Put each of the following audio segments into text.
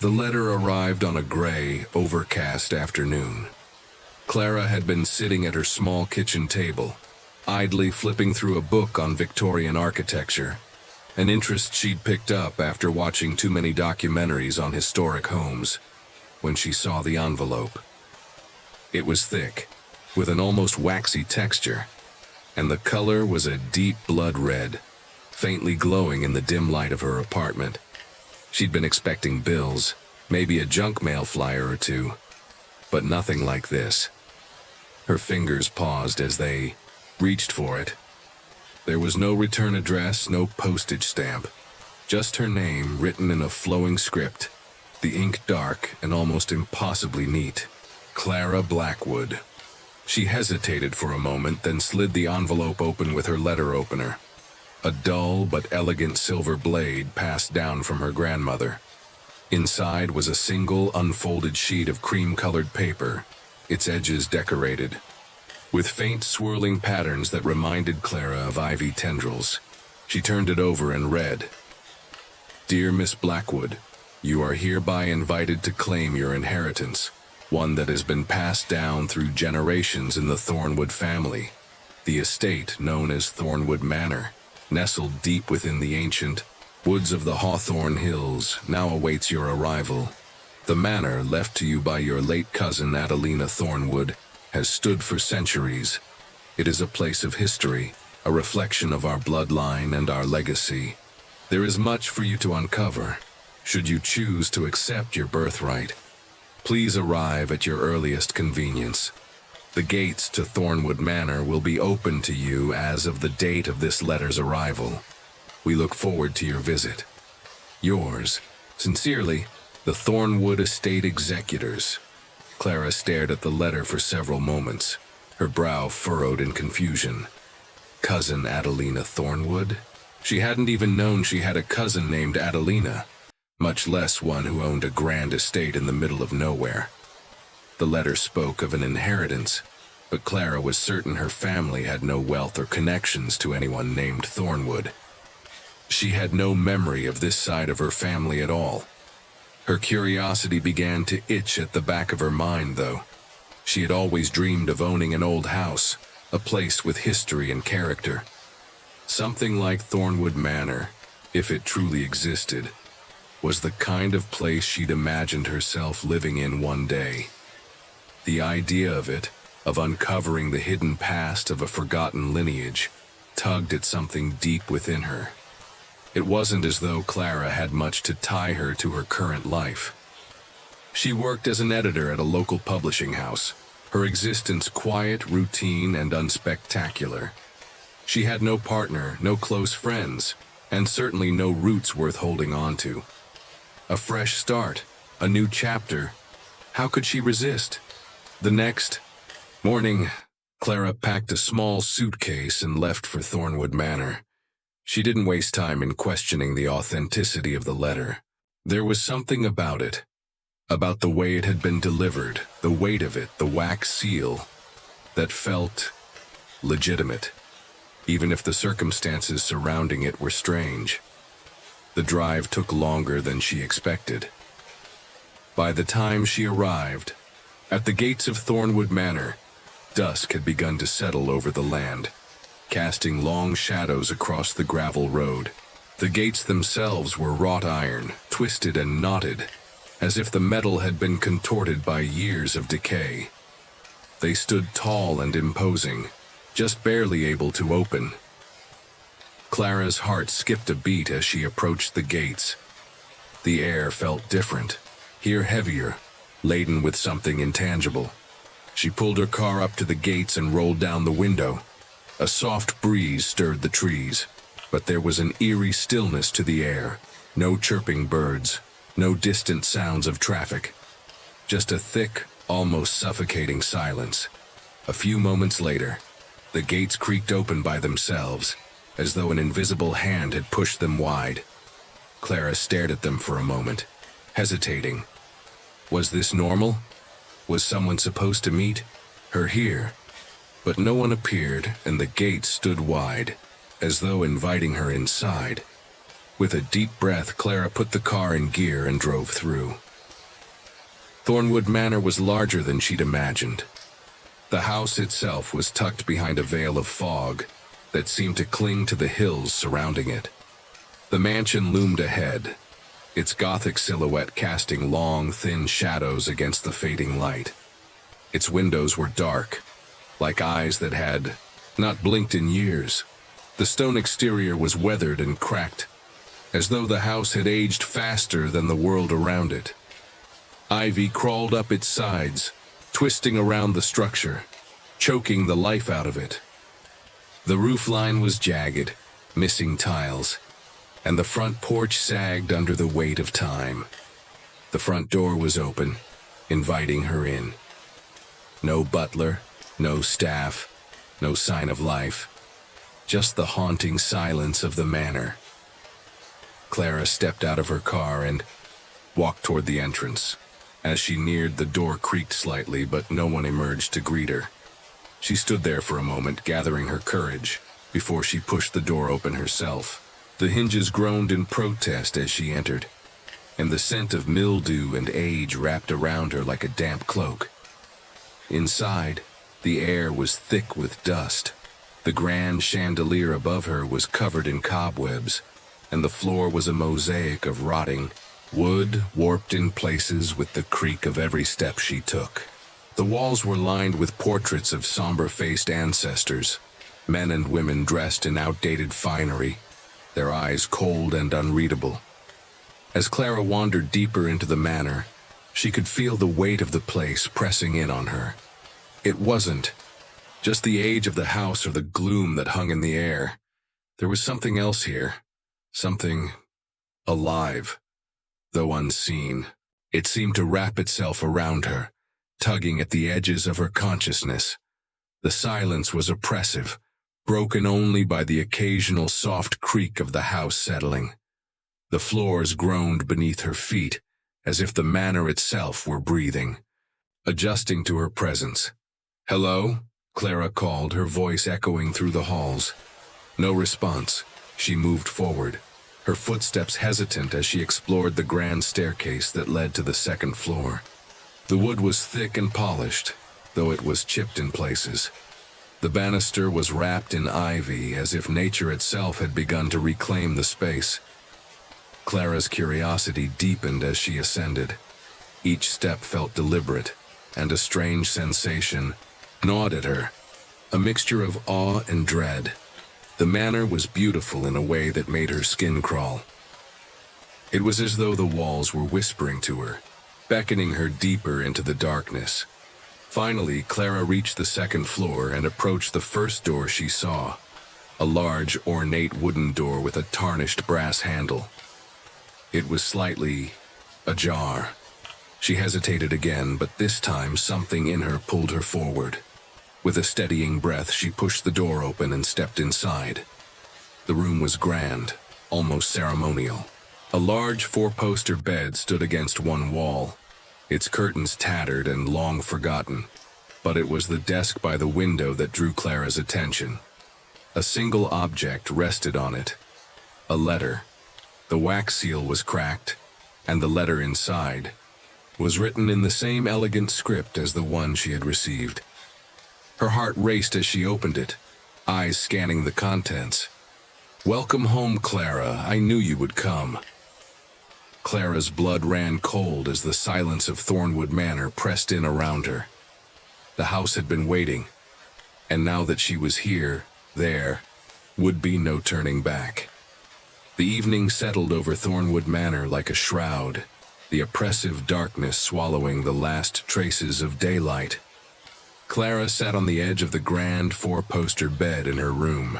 The letter arrived on a gray, overcast afternoon. Clara had been sitting at her small kitchen table, idly flipping through a book on Victorian architecture, an interest she'd picked up after watching too many documentaries on historic homes, when she saw the envelope. It was thick, with an almost waxy texture, and the color was a deep blood red, faintly glowing in the dim light of her apartment. She'd been expecting bills, maybe a junk mail flyer or two, but nothing like this. Her fingers paused as they reached for it. There was no return address, no postage stamp, just her name written in a flowing script, the ink dark and almost impossibly neat. Clara Blackwood. She hesitated for a moment, then slid the envelope open with her letter opener. A dull but elegant silver blade passed down from her grandmother. Inside was a single unfolded sheet of cream-colored paper, its edges decorated, with faint swirling patterns that reminded Clara of ivy tendrils. She turned it over and read, "Dear Miss Blackwood, you are hereby invited to claim your inheritance, one that has been passed down through generations in the Thornwood family. The estate, known as Thornwood Manor, nestled deep within the ancient woods of the Hawthorne Hills, now awaits your arrival. The manor, left to you by your late cousin Adelina Thornwood, has stood for centuries. It is a place of history, a reflection of our bloodline and our legacy. There is much for you to uncover, should you choose to accept your birthright. Please arrive at your earliest convenience. The gates to Thornwood Manor will be open to you as of the date of this letter's arrival. We look forward to your visit. Yours, sincerely, the Thornwood Estate Executors." Clara stared at the letter for several moments, her brow furrowed in confusion. Cousin Adelina Thornwood? She hadn't even known she had a cousin named Adelina, much less one who owned a grand estate in the middle of nowhere. The letter spoke of an inheritance, but Clara was certain her family had no wealth or connections to anyone named Thornwood. She had no memory of this side of her family at all. Her curiosity began to itch at the back of her mind, though. She had always dreamed of owning an old house, a place with history and character. Something like Thornwood Manor, if it truly existed, was the kind of place she'd imagined herself living in one day. The idea of it, of uncovering the hidden past of a forgotten lineage, tugged at something deep within her. It wasn't as though Clara had much to tie her to her current life. She worked as an editor at a local publishing house, her existence quiet, routine, and unspectacular. She had no partner, no close friends, and certainly no roots worth holding on to. A fresh start, a new chapter. How could she resist? The next morning, Clara packed a small suitcase and left for Thornwood Manor. She didn't waste time in questioning the authenticity of the letter. There was something about it, about the way it had been delivered, the weight of it, the wax seal, that felt legitimate, even if the circumstances surrounding it were strange. The drive took longer than she expected. By the time she arrived at the gates of Thornwood Manor, dusk had begun to settle over the land, casting long shadows across the gravel road. The gates themselves were wrought iron, twisted and knotted, as if the metal had been contorted by years of decay. They stood tall and imposing, just barely able to open. Clara's heart skipped a beat as she approached the gates. The air felt different, here heavier, laden with something intangible. She pulled her car up to the gates and rolled down the window. A soft breeze stirred the trees, but there was an eerie stillness to the air. No chirping birds, no distant sounds of traffic. Just a thick, almost suffocating silence. A few moments later, the gates creaked open by themselves, as though an invisible hand had pushed them wide. Clara stared at them for a moment, hesitating. Was this normal? Was someone supposed to meet her here? But no one appeared, and the gates stood wide, as though inviting her inside. With a deep breath, Clara put the car in gear and drove through. Thornwood Manor was larger than she'd imagined. The house itself was tucked behind a veil of fog that seemed to cling to the hills surrounding it. The mansion loomed ahead, its Gothic silhouette casting long, thin shadows against the fading light. Its windows were dark, like eyes that had not blinked in years. The stone exterior was weathered and cracked, as though the house had aged faster than the world around it. Ivy crawled up its sides, twisting around the structure, choking the life out of it. The roofline was jagged, missing tiles, and the front porch sagged under the weight of time. The front door was open, inviting her in. No butler, no staff, no sign of life, just the haunting silence of the manor. Clara stepped out of her car and walked toward the entrance. As she neared, the door creaked slightly, but no one emerged to greet her. She stood there for a moment, gathering her courage, before she pushed the door open herself. The hinges groaned in protest as she entered, and the scent of mildew and age wrapped around her like a damp cloak. Inside, the air was thick with dust. The grand chandelier above her was covered in cobwebs, and the floor was a mosaic of rotting wood, warped in places with the creak of every step she took. The walls were lined with portraits of somber-faced ancestors, men and women dressed in outdated finery, their eyes cold and unreadable. As Clara wandered deeper into the manor, she could feel the weight of the place pressing in on her. It wasn't just the age of the house or the gloom that hung in the air. There was something else here, something alive, though unseen. It seemed to wrap itself around her, tugging at the edges of her consciousness. The silence was oppressive, broken only by the occasional soft creak of the house settling. The floors groaned beneath her feet, as if the manor itself were breathing, adjusting to her presence. "Hello?" Clara called, her voice echoing through the halls. No response. She moved forward, her footsteps hesitant as she explored the grand staircase that led to the second floor. The wood was thick and polished, though it was chipped in places. The banister was wrapped in ivy, as if nature itself had begun to reclaim the space. Clara's curiosity deepened as she ascended. Each step felt deliberate, and a strange sensation gnawed at her, a mixture of awe and dread. The manor was beautiful in a way that made her skin crawl. It was as though the walls were whispering to her, beckoning her deeper into the darkness. Finally, Clara reached the second floor and approached the first door she saw, a large, ornate wooden door with a tarnished brass handle. It was slightly ajar. She hesitated again, but this time something in her pulled her forward. With a steadying breath, she pushed the door open and stepped inside. The room was grand, almost ceremonial. A large four-poster bed stood against one wall, its curtains tattered and long forgotten, but it was the desk by the window that drew Clara's attention. A single object rested on it, a letter. The wax seal was cracked, and the letter inside was written in the same elegant script as the one she had received. Her heart raced as she opened it, eyes scanning the contents. "Welcome home, Clara. I knew you would come." Clara's blood ran cold as the silence of Thornwood Manor pressed in around her. The house had been waiting, and now that she was here, there would be no turning back. The evening settled over Thornwood Manor like a shroud, the oppressive darkness swallowing the last traces of daylight. Clara sat on the edge of the grand four-poster bed in her room,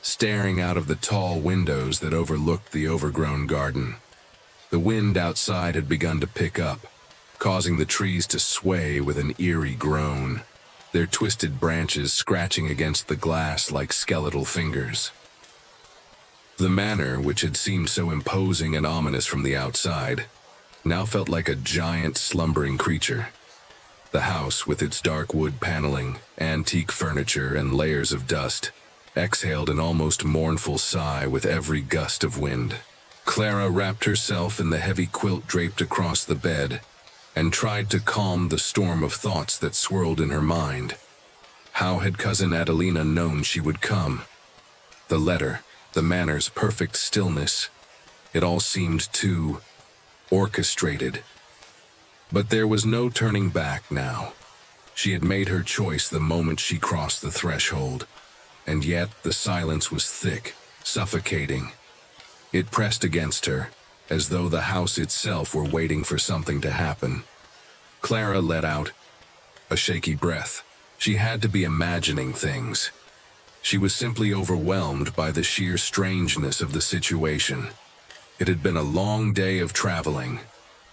staring out of the tall windows that overlooked the overgrown garden. The wind outside had begun to pick up, causing the trees to sway with an eerie groan, their twisted branches scratching against the glass like skeletal fingers. The manor, which had seemed so imposing and ominous from the outside, now felt like a giant slumbering creature. The house, with its dark wood paneling, antique furniture, and layers of dust, exhaled an almost mournful sigh with every gust of wind. Clara wrapped herself in the heavy quilt draped across the bed, and tried to calm the storm of thoughts that swirled in her mind. How had Cousin Adelina known she would come? The letter, the manner's perfect stillness. It all seemed too orchestrated. But there was no turning back now. She had made her choice the moment she crossed the threshold, and yet the silence was thick, suffocating. It pressed against her, as though the house itself were waiting for something to happen. Clara let out a shaky breath. She had to be imagining things. She was simply overwhelmed by the sheer strangeness of the situation. It had been a long day of traveling,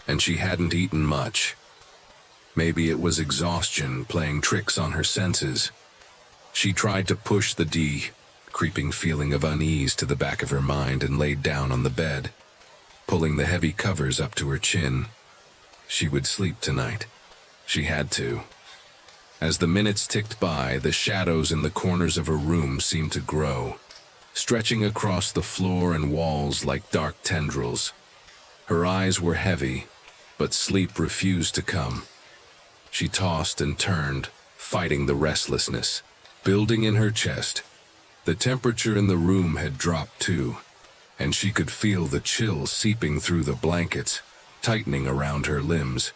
and she hadn't eaten much. Maybe it was exhaustion playing tricks on her senses. She tried to push the creeping feeling of unease to the back of her mind and laid down on the bed, pulling the heavy covers up to her chin. She would sleep tonight. She had to. As the minutes ticked by, the shadows in the corners of her room seemed to grow, stretching across the floor and walls like dark tendrils. Her eyes were heavy, but sleep refused to come. She tossed and turned, fighting the restlessness building in her chest. The temperature in the room had dropped too, and she could feel the chill seeping through the blankets, tightening around her limbs.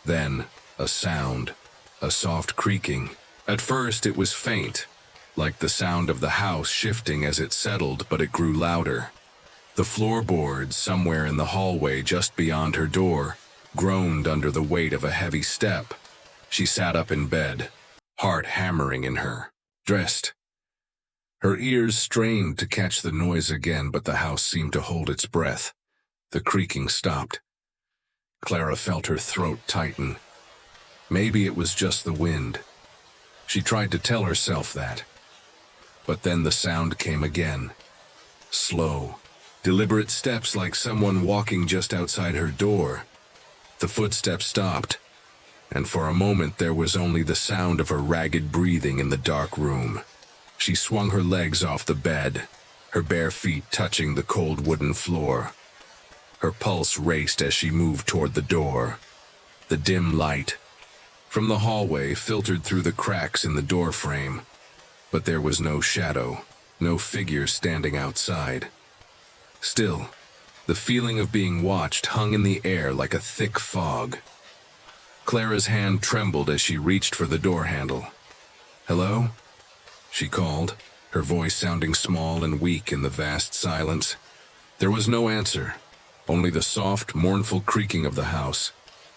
Then, a sound, a soft creaking. At first it was faint, like the sound of the house shifting as it settled, but it grew louder. The floorboards, somewhere in the hallway just beyond her door, groaned under the weight of a heavy step. She sat up in bed, heart hammering in her, dressed. Her ears strained to catch the noise again, but the house seemed to hold its breath. The creaking stopped. Clara felt her throat tighten. Maybe it was just the wind. She tried to tell herself that. But then the sound came again. Slow, deliberate steps like someone walking just outside her door. The footsteps stopped, and for a moment there was only the sound of her ragged breathing in the dark room. She swung her legs off the bed, her bare feet touching the cold wooden floor. Her pulse raced as she moved toward the door. The dim light from the hallway filtered through the cracks in the door frame, but there was no shadow, no figure standing outside. Still, the feeling of being watched hung in the air like a thick fog. Clara's hand trembled as she reached for the door handle. "Hello?" she called, her voice sounding small and weak in the vast silence. There was no answer, only the soft, mournful creaking of the house.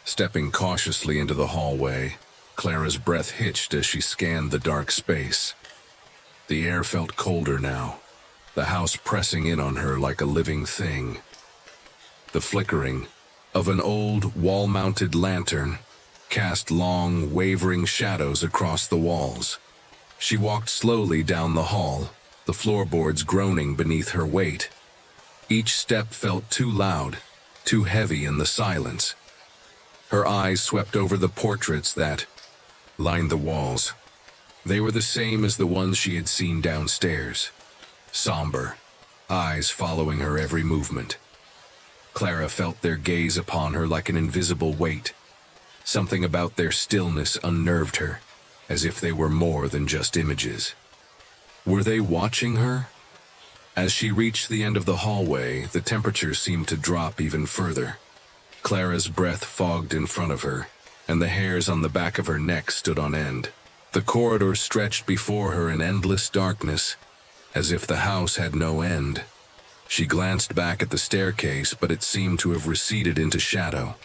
Stepping cautiously into the hallway, Clara's breath hitched as she scanned the dark space. The air felt colder now, the house pressing in on her like a living thing. The flickering of an old, wall-mounted lantern cast long, wavering shadows across the walls. She walked slowly down the hall, the floorboards groaning beneath her weight. Each step felt too loud, too heavy in the silence. Her eyes swept over the portraits that lined the walls. They were the same as the ones she had seen downstairs. Somber, eyes following her every movement. Clara felt their gaze upon her like an invisible weight. Something about their stillness unnerved her, as if they were more than just images. Were they watching her? As she reached the end of the hallway, the temperature seemed to drop even further. Clara's breath fogged in front of her, and the hairs on the back of her neck stood on end. The corridor stretched before her in endless darkness, as if the house had no end. She glanced back at the staircase, but it seemed to have receded into shadow.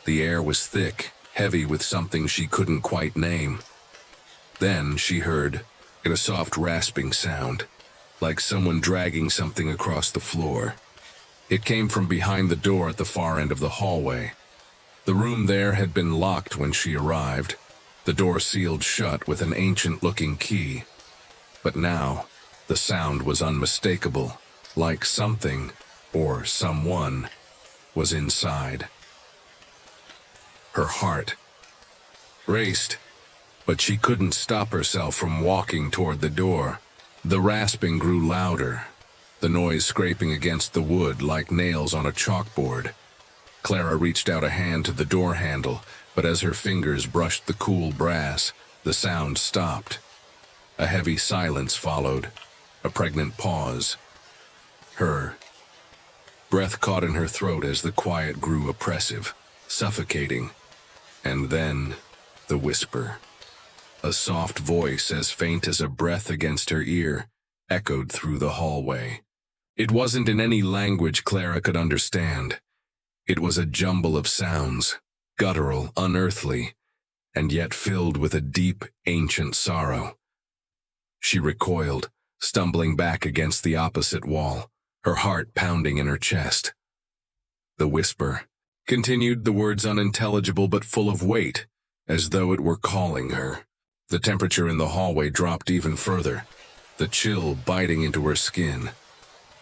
The air was thick, heavy with something she couldn't quite name. Then she heard a soft rasping sound, like someone dragging something across the floor. It came from behind the door at the far end of the hallway. The room there had been locked when she arrived, the door sealed shut with an ancient-looking key. But now, the sound was unmistakable, like something, or someone, was inside. Her heart raced, but she couldn't stop herself from walking toward the door. The rasping grew louder, the noise scraping against the wood like nails on a chalkboard. Clara reached out a hand to the door handle, but as her fingers brushed the cool brass, the sound stopped. A heavy silence followed, a pregnant pause. Her breath caught in her throat as the quiet grew oppressive, suffocating. And then, the whisper. A soft voice, as faint as a breath against her ear, echoed through the hallway. It wasn't in any language Clara could understand. It was a jumble of sounds, guttural, unearthly, and yet filled with a deep, ancient sorrow. She recoiled, stumbling back against the opposite wall, her heart pounding in her chest. The whisper continued, the words unintelligible but full of weight, as though it were calling her. The temperature in the hallway dropped even further, the chill biting into her skin.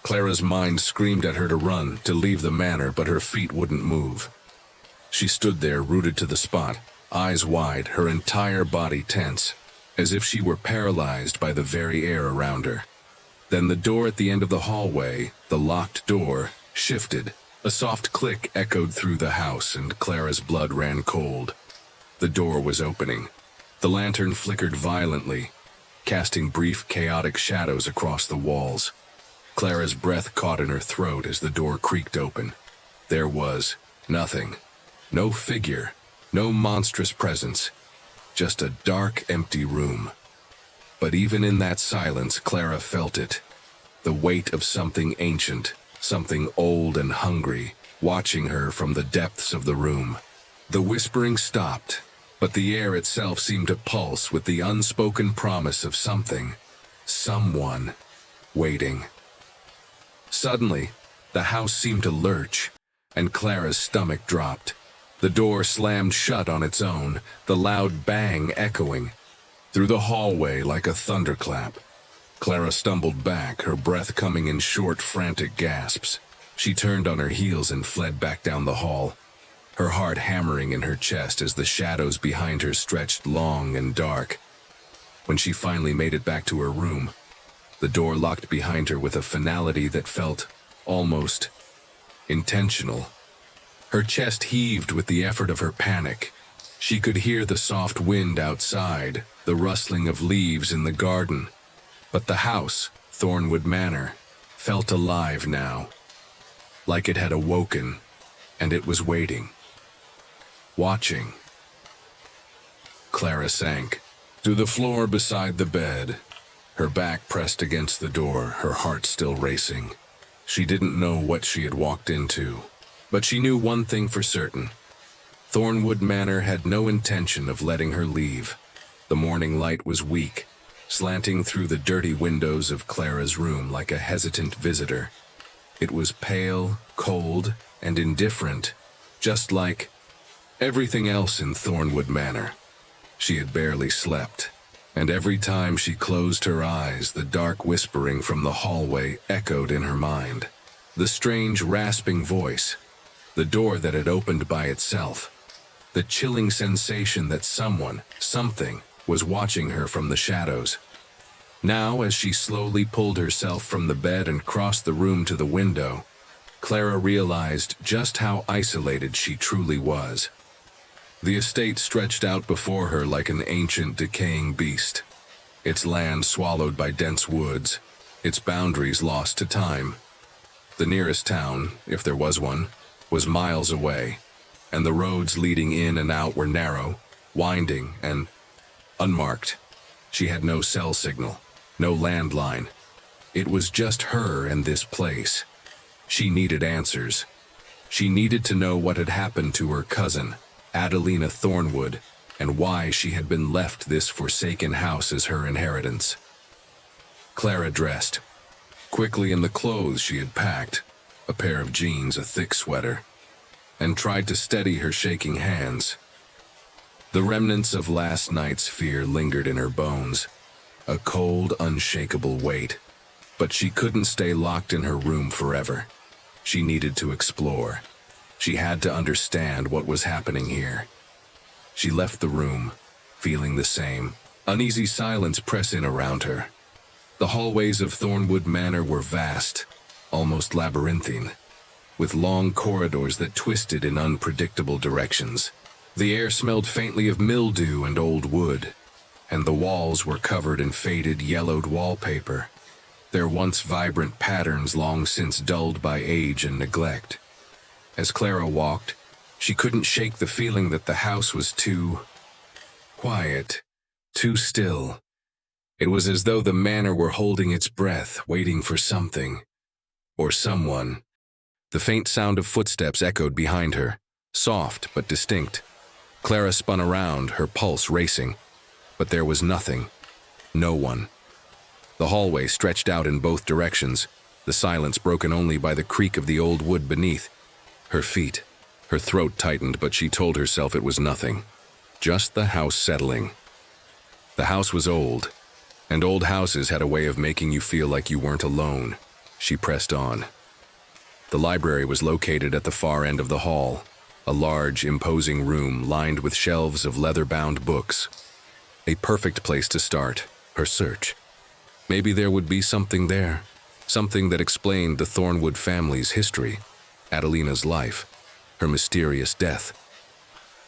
Clara's mind screamed at her to run, to leave the manor, but her feet wouldn't move. She stood there, rooted to the spot, eyes wide, her entire body tense, as if she were paralyzed by the very air around her. Then the door at the end of the hallway, the locked door, shifted. A soft click echoed through the house, and Clara's blood ran cold. The door was opening. The lantern flickered violently, casting brief, chaotic shadows across the walls. Clara's breath caught in her throat as the door creaked open. There was nothing. No figure, no monstrous presence, just a dark, empty room. But even in that silence, Clara felt it. The weight of something ancient, something old and hungry, watching her from the depths of the room. The whispering stopped, but the air itself seemed to pulse with the unspoken promise of something, someone, waiting. Suddenly, the house seemed to lurch, and Clara's stomach dropped. The door slammed shut on its own, the loud bang echoing through the hallway like a thunderclap. Clara stumbled back, her breath coming in short, frantic gasps. She turned on her heels and fled back down the hall, her heart hammering in her chest as the shadows behind her stretched long and dark. When she finally made it back to her room, the door locked behind her with a finality that felt almost intentional. Her chest heaved with the effort of her panic. She could hear the soft wind outside, the rustling of leaves in the garden. But the house, Thornwood Manor, felt alive now, like it had awoken, and it was waiting, watching. Clara sank to the floor beside the bed, her back pressed against the door, her heart still racing. She didn't know what she had walked into, but she knew one thing for certain. Thornwood Manor had no intention of letting her leave. The morning light was weak, slanting through the dirty windows of Clara's room like a hesitant visitor. It was pale, cold, and indifferent, just like everything else in Thornwood Manor. She had barely slept, and every time she closed her eyes, the dark whispering from the hallway echoed in her mind. The strange, rasping voice, the door that had opened by itself, the chilling sensation that someone, something, was watching her from the shadows. Now, as she slowly pulled herself from the bed and crossed the room to the window, Clara realized just how isolated she truly was. The estate stretched out before her like an ancient, decaying beast, its land swallowed by dense woods, its boundaries lost to time. The nearest town, if there was one, was miles away, and the roads leading in and out were narrow, winding, and unmarked. She had no cell signal, no landline. It was just her and this place. She needed answers. She needed to know what had happened to her cousin, Adelina Thornwood, and why she had been left this forsaken house as her inheritance. Clara dressed quickly in the clothes she had packed, a pair of jeans, a thick sweater, and tried to steady her shaking hands. The remnants of last night's fear lingered in her bones, a cold, unshakable weight. But she couldn't stay locked in her room forever. She needed to explore. She had to understand what was happening here. She left the room, feeling the same uneasy silence press in around her. The hallways of Thornwood Manor were vast, almost labyrinthine. with long corridors that twisted in unpredictable directions. The air smelled faintly of mildew and old wood, and the walls were covered in faded, yellowed wallpaper, their once vibrant patterns long since dulled by age and neglect. As Clara walked, she couldn't shake the feeling that the house was too quiet, too still. It was as though the manor were holding its breath, waiting for something, or someone. The faint sound of footsteps echoed behind her, soft but distinct. Clara spun around, her pulse racing, but there was nothing, no one. The hallway stretched out in both directions, the silence broken only by the creak of the old wood beneath. Her feet, her throat tightened, but she told herself it was nothing. Just the house settling. The house was old, and old houses had a way of making you feel like you weren't alone. She pressed on. The library was located at the far end of the hall, a large, imposing room lined with shelves of leather-bound books. A perfect place to start her search. Maybe there would be something there, something that explained the Thornwood family's history, Adelina's life, her mysterious death.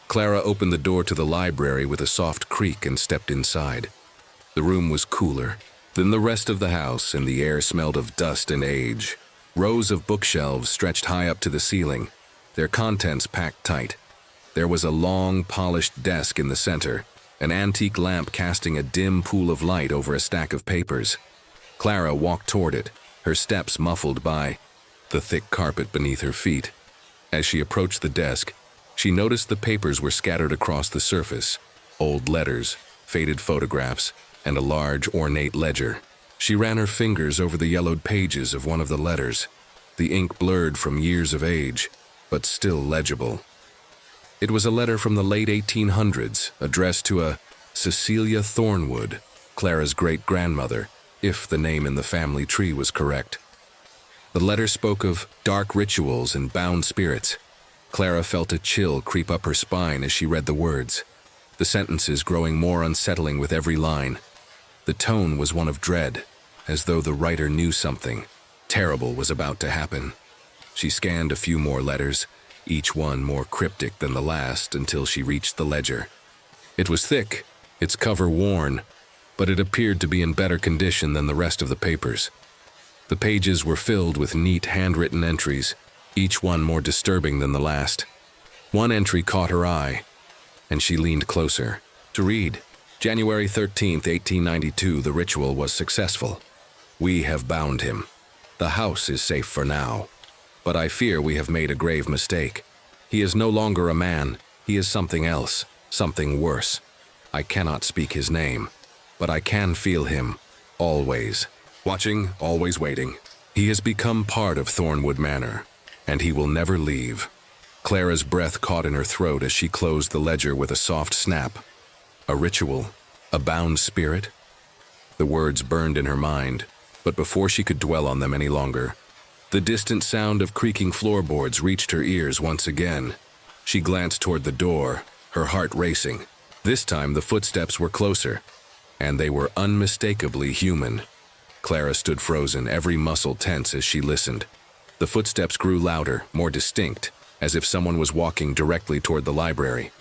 Clara opened the door to the library with a soft creak and stepped inside. The room was cooler than the rest of the house, and the air smelled of dust and age. Rows of bookshelves stretched high up to the ceiling, their contents packed tight. There was a long, polished desk in the center, an antique lamp casting a dim pool of light over a stack of papers. Clara walked toward it, her steps muffled by the thick carpet beneath her feet. As she approached the desk, she noticed the papers were scattered across the surface, old letters, faded photographs, and a large, ornate ledger. She ran her fingers over the yellowed pages of one of the letters, the ink blurred from years of age, but still legible. It was a letter from the late 1800s, addressed to a Cecilia Thornwood, Clara's great-grandmother, if the name in the family tree was correct. The letter spoke of dark rituals and bound spirits. Clara felt a chill creep up her spine as she read the words, the sentences growing more unsettling with every line. The tone was one of dread, as though the writer knew something terrible was about to happen. She scanned a few more letters, each one more cryptic than the last, until she reached the ledger. It was thick, its cover worn, but it appeared to be in better condition than the rest of the papers. The pages were filled with neat handwritten entries, each one more disturbing than the last. One entry caught her eye, and she leaned closer to read. January 13th, 1892, the ritual was successful. We have bound him. The house is safe for now. But I fear we have made a grave mistake. He is no longer a man. He is something else, something worse. I cannot speak his name, but I can feel him, always. Watching, always waiting. He has become part of Thornwood Manor, and he will never leave. Clara's breath caught in her throat as she closed the ledger with a soft snap. A ritual? A bound spirit? The words burned in her mind, but before she could dwell on them any longer, the distant sound of creaking floorboards reached her ears once again. She glanced toward the door, her heart racing. This time the footsteps were closer, and they were unmistakably human. Clara stood frozen, every muscle tense as she listened. The footsteps grew louder, more distinct, as if someone was walking directly toward the library.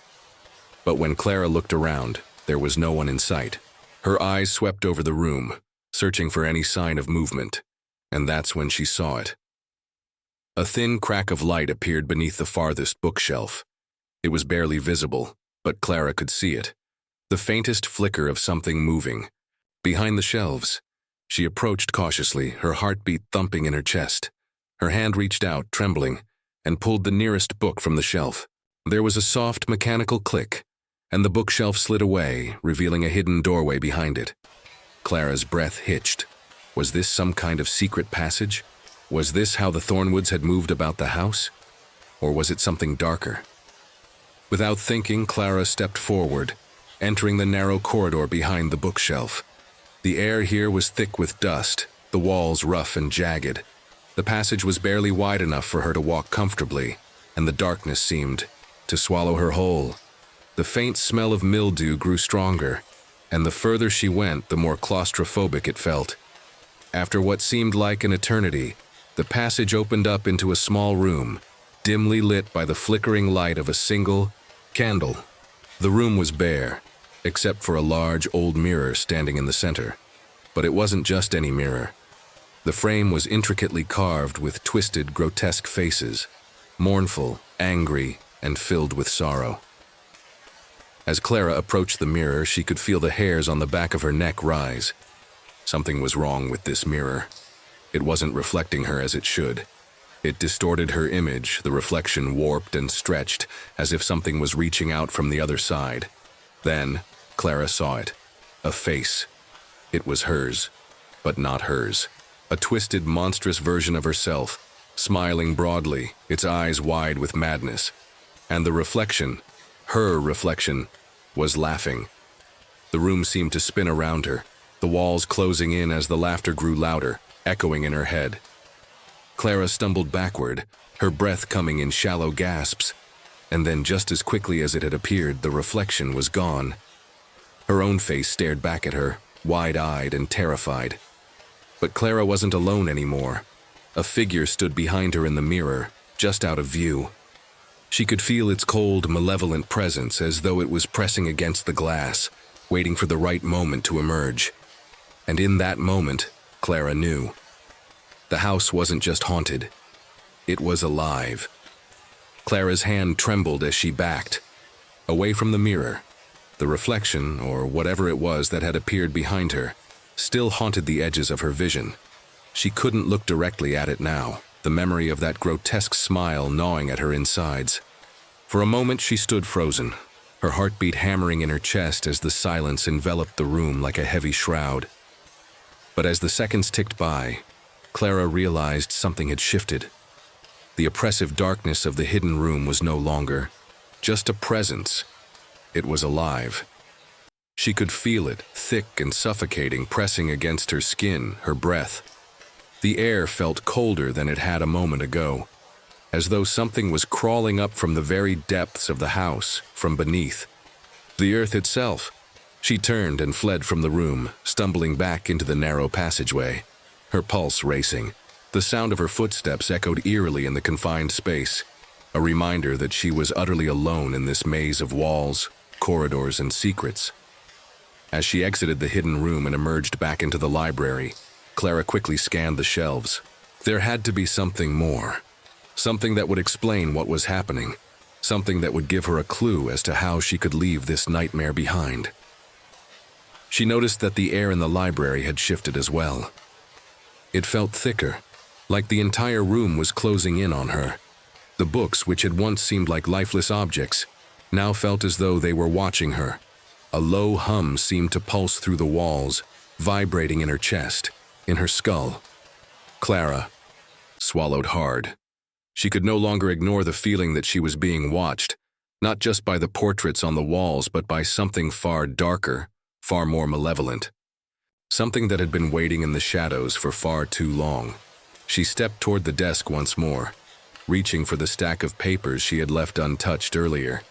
But when Clara looked around, there was no one in sight. Her eyes swept over the room, searching for any sign of movement, and that's when she saw it. A thin crack of light appeared beneath the farthest bookshelf. It was barely visible, but Clara could see it. The faintest flicker of something moving. Behind the shelves, she approached cautiously, her heartbeat thumping in her chest. Her hand reached out, trembling, and pulled the nearest book from the shelf. There was a soft, mechanical click, and the bookshelf slid away, revealing a hidden doorway behind it. Clara's breath hitched. Was this some kind of secret passage? Was this how the Thornwoods had moved about the house? Or was it something darker? Without thinking, Clara stepped forward, entering the narrow corridor behind the bookshelf. The air here was thick with dust, the walls rough and jagged. The passage was barely wide enough for her to walk comfortably, and the darkness seemed to swallow her whole. The faint smell of mildew grew stronger, and the further she went, the more claustrophobic it felt. After what seemed like an eternity, The passage opened up into a small room, dimly lit by the flickering light of a single candle. The room was bare, except for a large old mirror standing in the center. But it wasn't just any mirror. The frame was intricately carved with twisted, grotesque faces, mournful, angry, and filled with sorrow. As Clara approached the mirror, she could feel the hairs on the back of her neck rise. Something was wrong with this mirror. It wasn't reflecting her as it should. It distorted her image, the reflection warped and stretched, as if something was reaching out from the other side. Then, Clara saw it. A face. It was hers, but not hers. A twisted, monstrous version of herself, smiling broadly, its eyes wide with madness. And the reflection, her reflection, was laughing. The room seemed to spin around her, the walls closing in as the laughter grew louder, echoing in her head. Clara stumbled backward, her breath coming in shallow gasps, and then just as quickly as it had appeared, the reflection was gone. Her own face stared back at her, wide-eyed and terrified. But Clara wasn't alone anymore. A figure stood behind her in the mirror, just out of view. She could feel its cold, malevolent presence as though it was pressing against the glass, waiting for the right moment to emerge. And in that moment, Clara knew. The house wasn't just haunted. It was alive. Clara's hand trembled as she backed, away from the mirror. The reflection, or whatever it was that had appeared behind her, still haunted the edges of her vision. She couldn't look directly at it now, the memory of that grotesque smile gnawing at her insides. For a moment she stood frozen, her heartbeat hammering in her chest as the silence enveloped the room like a heavy shroud. But as the seconds ticked by, Clara realized something had shifted. The oppressive darkness of the hidden room was no longer just a presence. It was alive. She could feel it, thick and suffocating, pressing against her skin, her breath. The air felt colder than it had a moment ago, as though something was crawling up from the very depths of the house, from beneath. The earth itself. She turned and fled from the room, stumbling back into the narrow passageway, her pulse racing. The sound of her footsteps echoed eerily in the confined space, a reminder that she was utterly alone in this maze of walls, corridors, and secrets. As she exited the hidden room and emerged back into the library, Clara quickly scanned the shelves. There had to be something more. Something that would explain what was happening. Something that would give her a clue as to how she could leave this nightmare behind. She noticed that the air in the library had shifted as well. It felt thicker, like the entire room was closing in on her. The books, which had once seemed like lifeless objects, now felt as though they were watching her. A low hum seemed to pulse through the walls, vibrating in her chest, in her skull. Clara swallowed hard. She could no longer ignore the feeling that she was being watched, not just by the portraits on the walls, but by something far darker, far more malevolent. Something that had been waiting in the shadows for far too long. She stepped toward the desk once more, reaching for the stack of papers she had left untouched earlier.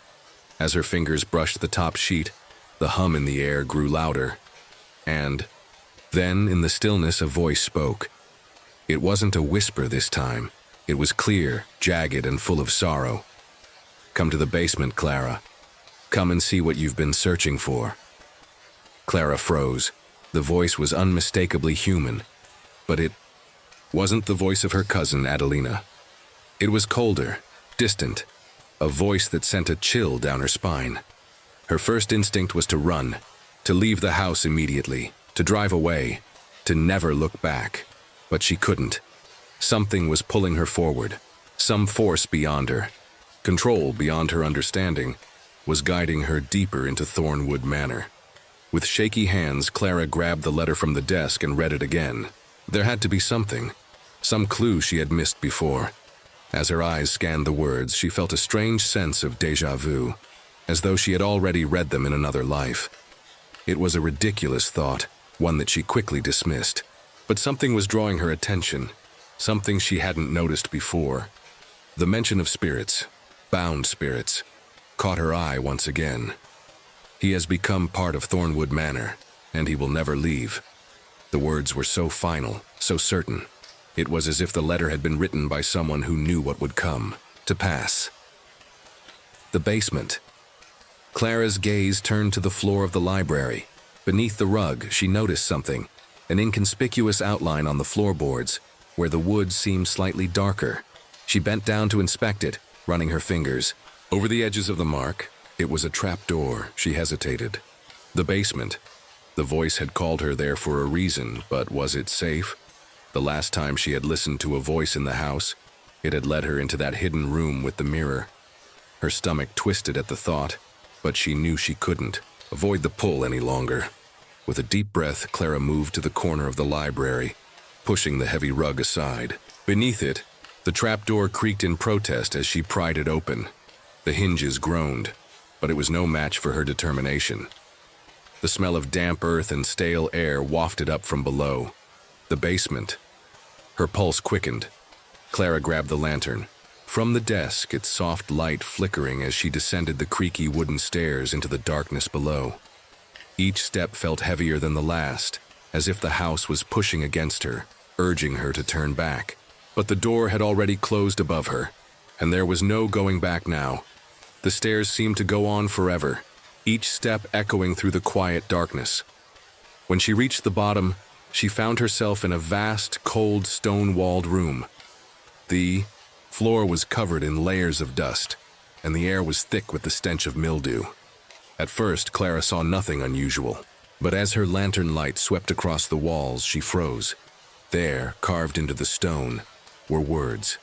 As her fingers brushed the top sheet, the hum in the air grew louder. And then, in the stillness, a voice spoke. It wasn't a whisper this time. It was clear, jagged, and full of sorrow. "Come to the basement, Clara. Come and see what you've been searching for." Clara froze. The voice was unmistakably human, but it wasn't the voice of her cousin, Adelina. It was colder, distant, a voice that sent a chill down her spine. Her first instinct was to run, to leave the house immediately, to drive away, to never look back. But she couldn't. Something was pulling her forward. Some force beyond her, control beyond her understanding, was guiding her deeper into Thornwood Manor. With shaky hands, Clara grabbed the letter from the desk and read it again. There had to be something, some clue she had missed before. As her eyes scanned the words, she felt a strange sense of déjà vu, as though she had already read them in another life. It was a ridiculous thought, one that she quickly dismissed. But something was drawing her attention, something she hadn't noticed before. The mention of spirits, bound spirits, caught her eye once again. "He has become part of Thornwood Manor, and he will never leave." The words were so final, so certain. It was as if the letter had been written by someone who knew what would come to pass. The basement. Clara's gaze turned to the floor of the library. Beneath the rug, she noticed something, an inconspicuous outline on the floorboards, where the wood seemed slightly darker. She bent down to inspect it, running her fingers over the edges of the mark. It was a trapdoor. She hesitated. The basement. The voice had called her there for a reason, but was it safe? The last time she had listened to a voice in the house, it had led her into that hidden room with the mirror. Her stomach twisted at the thought, but she knew she couldn't avoid the pull any longer. With a deep breath, Clara moved to the corner of the library, pushing the heavy rug aside. Beneath it, the trapdoor creaked in protest as she pried it open. The hinges groaned, but it was no match for her determination. The smell of damp earth and stale air wafted up from below. The basement. Her pulse quickened. Clara grabbed the lantern. From the desk, its soft light flickering as she descended the creaky wooden stairs into the darkness below. Each step felt heavier than the last, as if the house was pushing against her, urging her to turn back. But the door had already closed above her, and there was no going back now. The stairs seemed to go on forever, each step echoing through the quiet darkness. When she reached the bottom, she found herself in a vast, cold, stone-walled room. The floor was covered in layers of dust, and the air was thick with the stench of mildew. At first, Clara saw nothing unusual, but as her lantern light swept across the walls, she froze. There, carved into the stone, were words.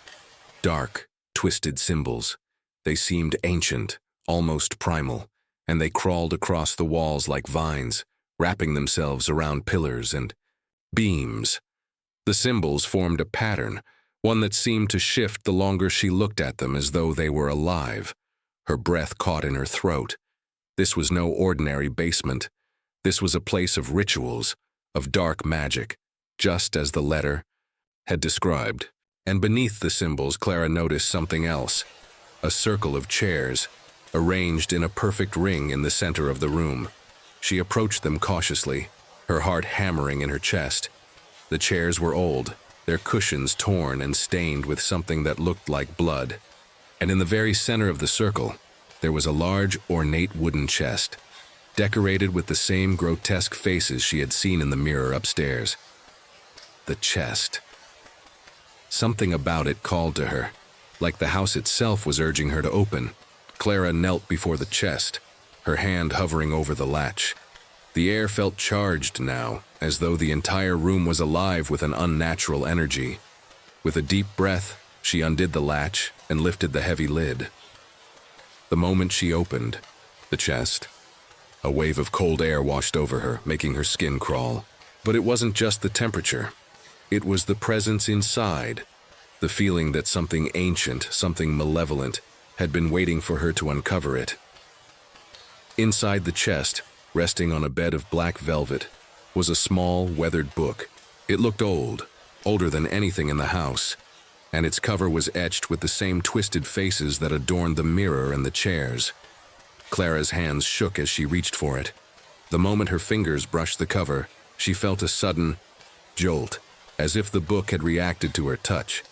Dark, twisted symbols. They seemed ancient, almost primal, and they crawled across the walls like vines, wrapping themselves around pillars and beams. The symbols formed a pattern, one that seemed to shift the longer she looked at them, as though they were alive. Her breath caught in her throat. This was no ordinary basement. This was a place of rituals, of dark magic, just as the letter had described. And beneath the symbols, Clara noticed something else. A circle of chairs, arranged in a perfect ring in the center of the room. She approached them cautiously, her heart hammering in her chest. The chairs were old, their cushions torn and stained with something that looked like blood. And in the very center of the circle, there was a large, ornate wooden chest, decorated with the same grotesque faces she had seen in the mirror upstairs. The chest. Something about it called to her, like the house itself was urging her to open. Clara knelt before the chest, her hand hovering over the latch. The air felt charged now, as though the entire room was alive with an unnatural energy. With a deep breath, she undid the latch and lifted the heavy lid. The moment she opened the chest, a wave of cold air washed over her, making her skin crawl. But it wasn't just the temperature. It was the presence inside, the feeling that something ancient, something malevolent, had been waiting for her to uncover it. Inside the chest, resting on a bed of black velvet, was a small, weathered book. It looked old, older than anything in the house, and its cover was etched with the same twisted faces that adorned the mirror and the chairs. Clara's hands shook as she reached for it. The moment her fingers brushed the cover, she felt a sudden jolt, as if the book had reacted to her touch.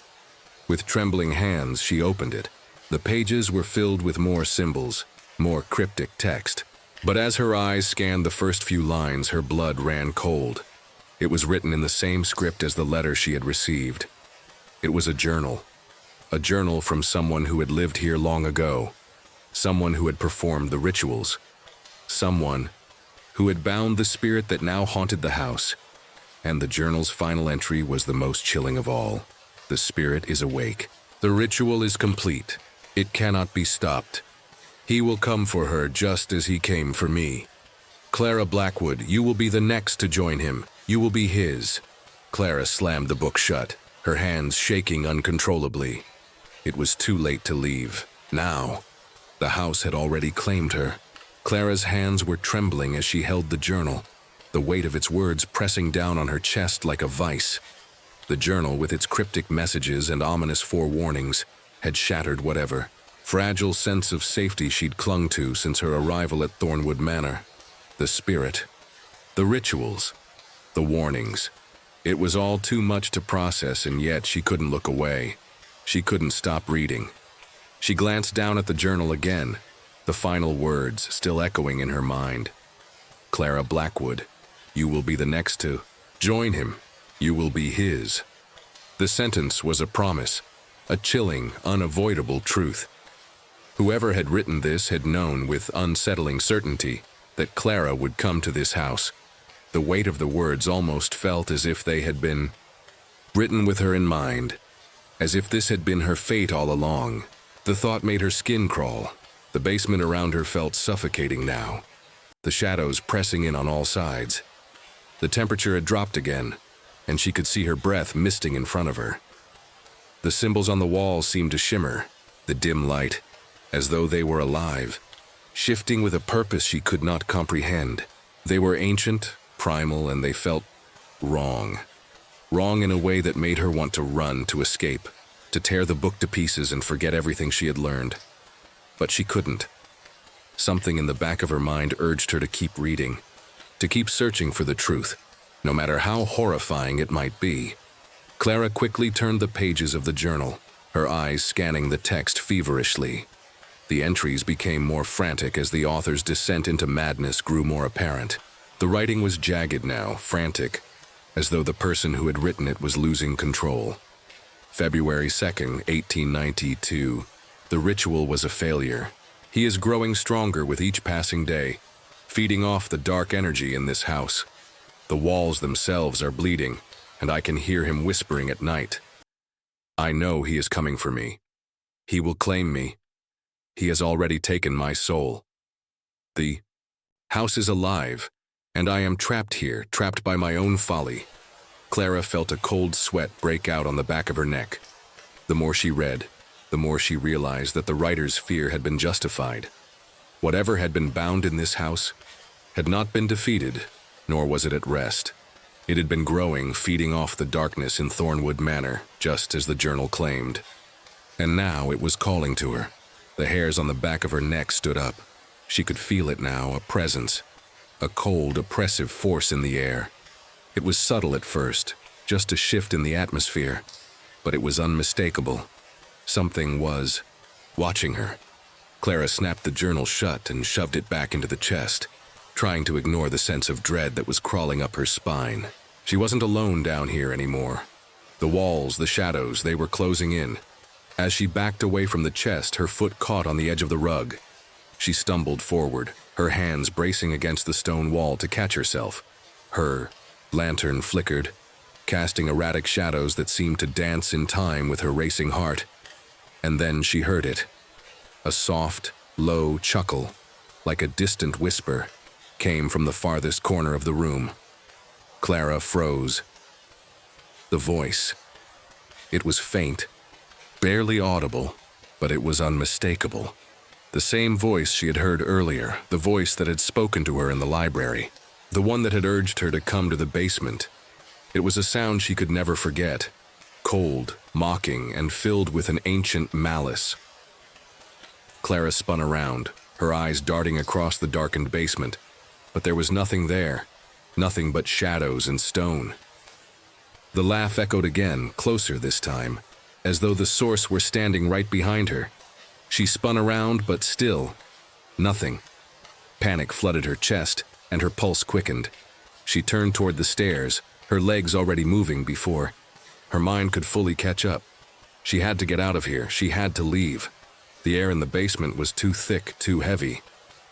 With trembling hands, she opened it. The pages were filled with more symbols, more cryptic text. But as her eyes scanned the first few lines, her blood ran cold. It was written in the same script as the letter she had received. It was a journal from someone who had lived here long ago, someone who had performed the rituals, someone who had bound the spirit that now haunted the house. And the journal's final entry was the most chilling of all. The spirit is awake. The ritual is complete. It cannot be stopped. He will come for her just as he came for me. Clara Blackwood, you will be the next to join him. You will be his. Clara slammed the book shut, her hands shaking uncontrollably. It was too late to leave. Now, the house had already claimed her. Clara's hands were trembling as she held the journal, the weight of its words pressing down on her chest like a vice. The journal, with its cryptic messages and ominous forewarnings, had shattered whatever fragile sense of safety she'd clung to since her arrival at Thornwood Manor. The spirit, the rituals, the warnings. It was all too much to process, and yet she couldn't look away. She couldn't stop reading. She glanced down at the journal again, the final words still echoing in her mind. Clara Blackwood, you will be the next to join him. You will be his. The sentence was a promise, a chilling, unavoidable truth. Whoever had written this had known with unsettling certainty that Clara would come to this house. The weight of the words almost felt as if they had been written with her in mind, as if this had been her fate all along. The thought made her skin crawl. The basement around her felt suffocating now, the shadows pressing in on all sides. The temperature had dropped again, and she could see her breath misting in front of her. The symbols on the walls seemed to shimmer, the dim light, as though they were alive, shifting with a purpose she could not comprehend. They were ancient, primal, and they felt wrong. Wrong in a way that made her want to run, to escape, to tear the book to pieces and forget everything she had learned. But she couldn't. Something in the back of her mind urged her to keep reading, to keep searching for the truth, no matter how horrifying it might be. Clara quickly turned the pages of the journal, her eyes scanning the text feverishly. The entries became more frantic as the author's descent into madness grew more apparent. The writing was jagged now, frantic, as though the person who had written it was losing control. February 2nd, 1892. The ritual was a failure. He is growing stronger with each passing day, feeding off the dark energy in this house. The walls themselves are bleeding, and I can hear him whispering at night. I know he is coming for me. He will claim me. He has already taken my soul. The house is alive, and I am trapped here, trapped by my own folly. Clara felt a cold sweat break out on the back of her neck. The more she read, the more she realized that the writer's fear had been justified. Whatever had been bound in this house had not been defeated, nor was it at rest. It had been growing, feeding off the darkness in Thornwood Manor, just as the journal claimed. And now it was calling to her. The hairs on the back of her neck stood up. She could feel it now, a presence, a cold, oppressive force in the air. It was subtle at first, just a shift in the atmosphere, but it was unmistakable. Something was watching her. Clara snapped the journal shut and shoved it back into the chest, trying to ignore the sense of dread that was crawling up her spine. She wasn't alone down here anymore. The walls, the shadows, they were closing in. As she backed away from the chest, her foot caught on the edge of the rug. She stumbled forward, her hands bracing against the stone wall to catch herself. Her lantern flickered, casting erratic shadows that seemed to dance in time with her racing heart. And then she heard it. A soft, low chuckle, like a distant whisper, came from the farthest corner of the room. Clara froze. The voice. It was faint, barely audible, but it was unmistakable. The same voice she had heard earlier, the voice that had spoken to her in the library, the one that had urged her to come to the basement. It was a sound she could never forget, cold, mocking, and filled with an ancient malice. Clara spun around, her eyes darting across the darkened basement, but there was nothing there, nothing but shadows and stone. The laugh echoed again, closer this time, as though the source were standing right behind her. She spun around, but still, nothing. Panic flooded her chest, and her pulse quickened. She turned toward the stairs, her legs already moving before her mind could fully catch up. She had to get out of here, she had to leave. The air in the basement was too thick, too heavy.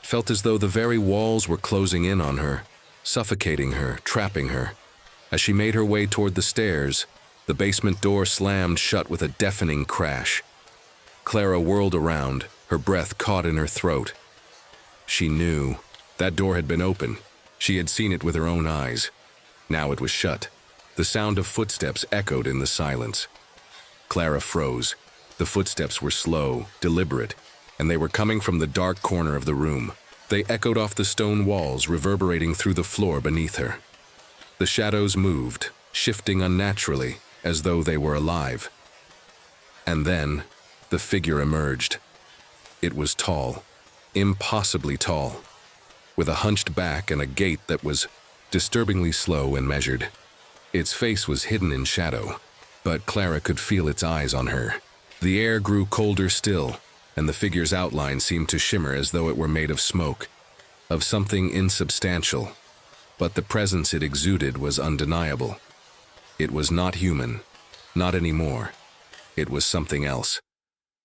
It felt as though the very walls were closing in on her, suffocating her, trapping her. As she made her way toward the stairs, the basement door slammed shut with a deafening crash. Clara whirled around, her breath caught in her throat. She knew. That door had been open. She had seen it with her own eyes. Now it was shut. The sound of footsteps echoed in the silence. Clara froze. The footsteps were slow, deliberate, and they were coming from the dark corner of the room. They echoed off the stone walls, reverberating through the floor beneath her. The shadows moved, shifting unnaturally, as though they were alive. And then, the figure emerged. It was tall, impossibly tall, with a hunched back and a gait that was disturbingly slow and measured. Its face was hidden in shadow, but Clara could feel its eyes on her. The air grew colder still, and the figure's outline seemed to shimmer as though it were made of smoke, of something insubstantial. But the presence it exuded was undeniable. It was not human, not anymore. It was something else.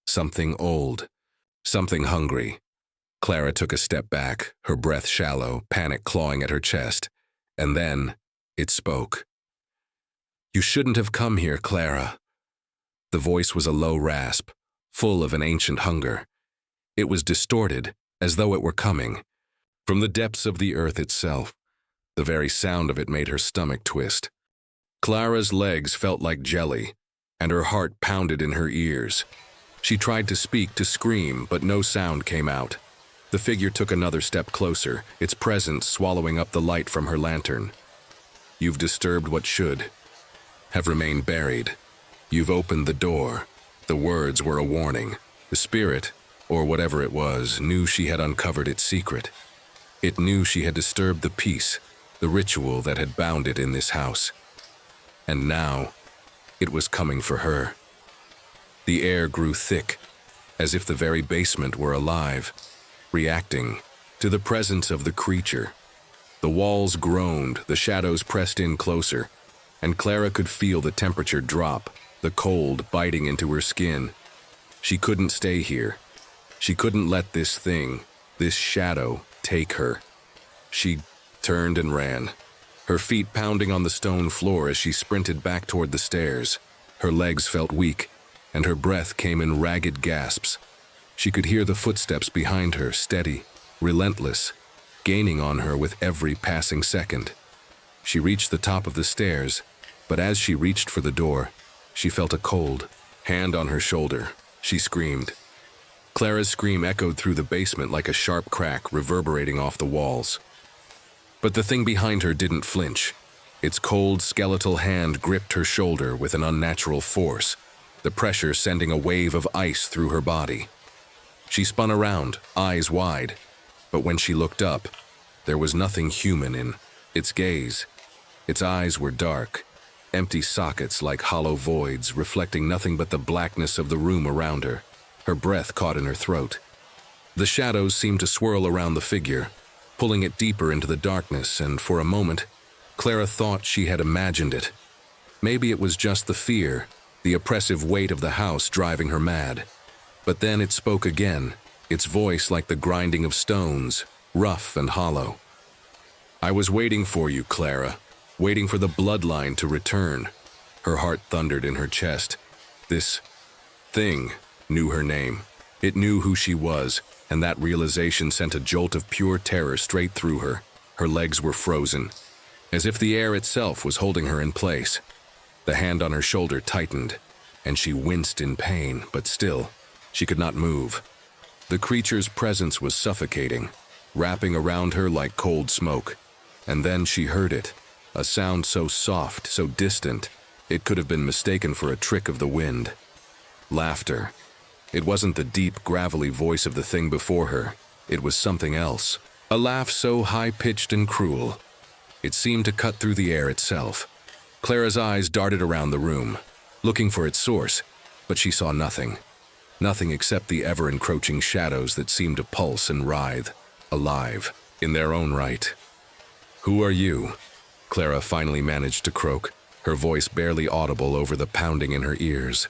Something old. Something hungry. Clara took a step back, her breath shallow, panic clawing at her chest. And then, it spoke. "You shouldn't have come here, Clara." The voice was a low rasp, full of an ancient hunger. It was distorted, as though it were coming from the depths of the earth itself. The very sound of it made her stomach twist. Clara's legs felt like jelly, and her heart pounded in her ears. She tried to speak, to scream, but no sound came out. The figure took another step closer, its presence swallowing up the light from her lantern. "You've disturbed what should have remained buried. You've opened the door." The words were a warning. The spirit, or whatever it was, knew she had uncovered its secret. It knew she had disturbed the peace, the ritual that had bound it in this house. And now, it was coming for her. The air grew thick, as if the very basement were alive, reacting to the presence of the creature. The walls groaned, the shadows pressed in closer, and Clara could feel the temperature drop, the cold biting into her skin. She couldn't stay here. She couldn't let this thing, this shadow, take her. She turned and ran, her feet pounding on the stone floor as she sprinted back toward the stairs. Her legs felt weak, and her breath came in ragged gasps. She could hear the footsteps behind her, steady, relentless, gaining on her with every passing second. She reached the top of the stairs, but as she reached for the door, she felt a cold hand on her shoulder. She screamed. Clara's scream echoed through the basement like a sharp crack reverberating off the walls. But the thing behind her didn't flinch. Its cold, skeletal hand gripped her shoulder with an unnatural force, the pressure sending a wave of ice through her body. She spun around, eyes wide, but when she looked up, there was nothing human in its gaze. Its eyes were dark, empty sockets like hollow voids, reflecting nothing but the blackness of the room around her. Her breath caught in her throat. The shadows seemed to swirl around the figure, pulling it deeper into the darkness, and for a moment, Clara thought she had imagined it. Maybe it was just the fear, the oppressive weight of the house driving her mad. But then it spoke again, its voice like the grinding of stones, rough and hollow. "I was waiting for you, Clara, waiting for the bloodline to return." Her heart thundered in her chest. This thing knew her name. It knew who she was, and that realization sent a jolt of pure terror straight through her. Her legs were frozen, as if the air itself was holding her in place. The hand on her shoulder tightened, and she winced in pain, but still, she could not move. The creature's presence was suffocating, wrapping around her like cold smoke. And then she heard it, a sound so soft, so distant, it could have been mistaken for a trick of the wind. Laughter. It wasn't the deep, gravelly voice of the thing before her. It was something else. A laugh so high-pitched and cruel. It seemed to cut through the air itself. Clara's eyes darted around the room, looking for its source, but she saw nothing. Nothing except the ever-encroaching shadows that seemed to pulse and writhe, alive, in their own right. "Who are you?" Clara finally managed to croak, her voice barely audible over the pounding in her ears.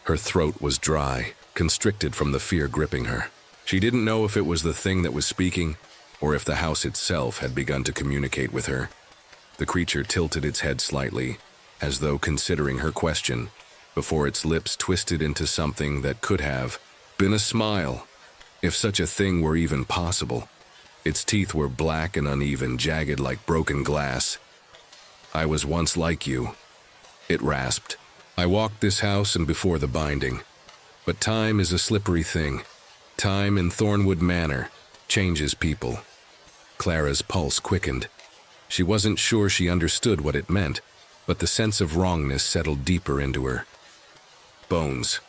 Her throat was dry, constricted from the fear gripping her. She didn't know if it was the thing that was speaking, or if the house itself had begun to communicate with her. The creature tilted its head slightly, as though considering her question, before its lips twisted into something that could have been a smile, if such a thing were even possible. Its teeth were black and uneven, jagged like broken glass. "I was once like you," it rasped. "I walked this house and before the binding. But time is a slippery thing. Time in Thornwood Manor changes people." Clara's pulse quickened. She wasn't sure she understood what it meant, but the sense of wrongness settled deeper into her. Bones.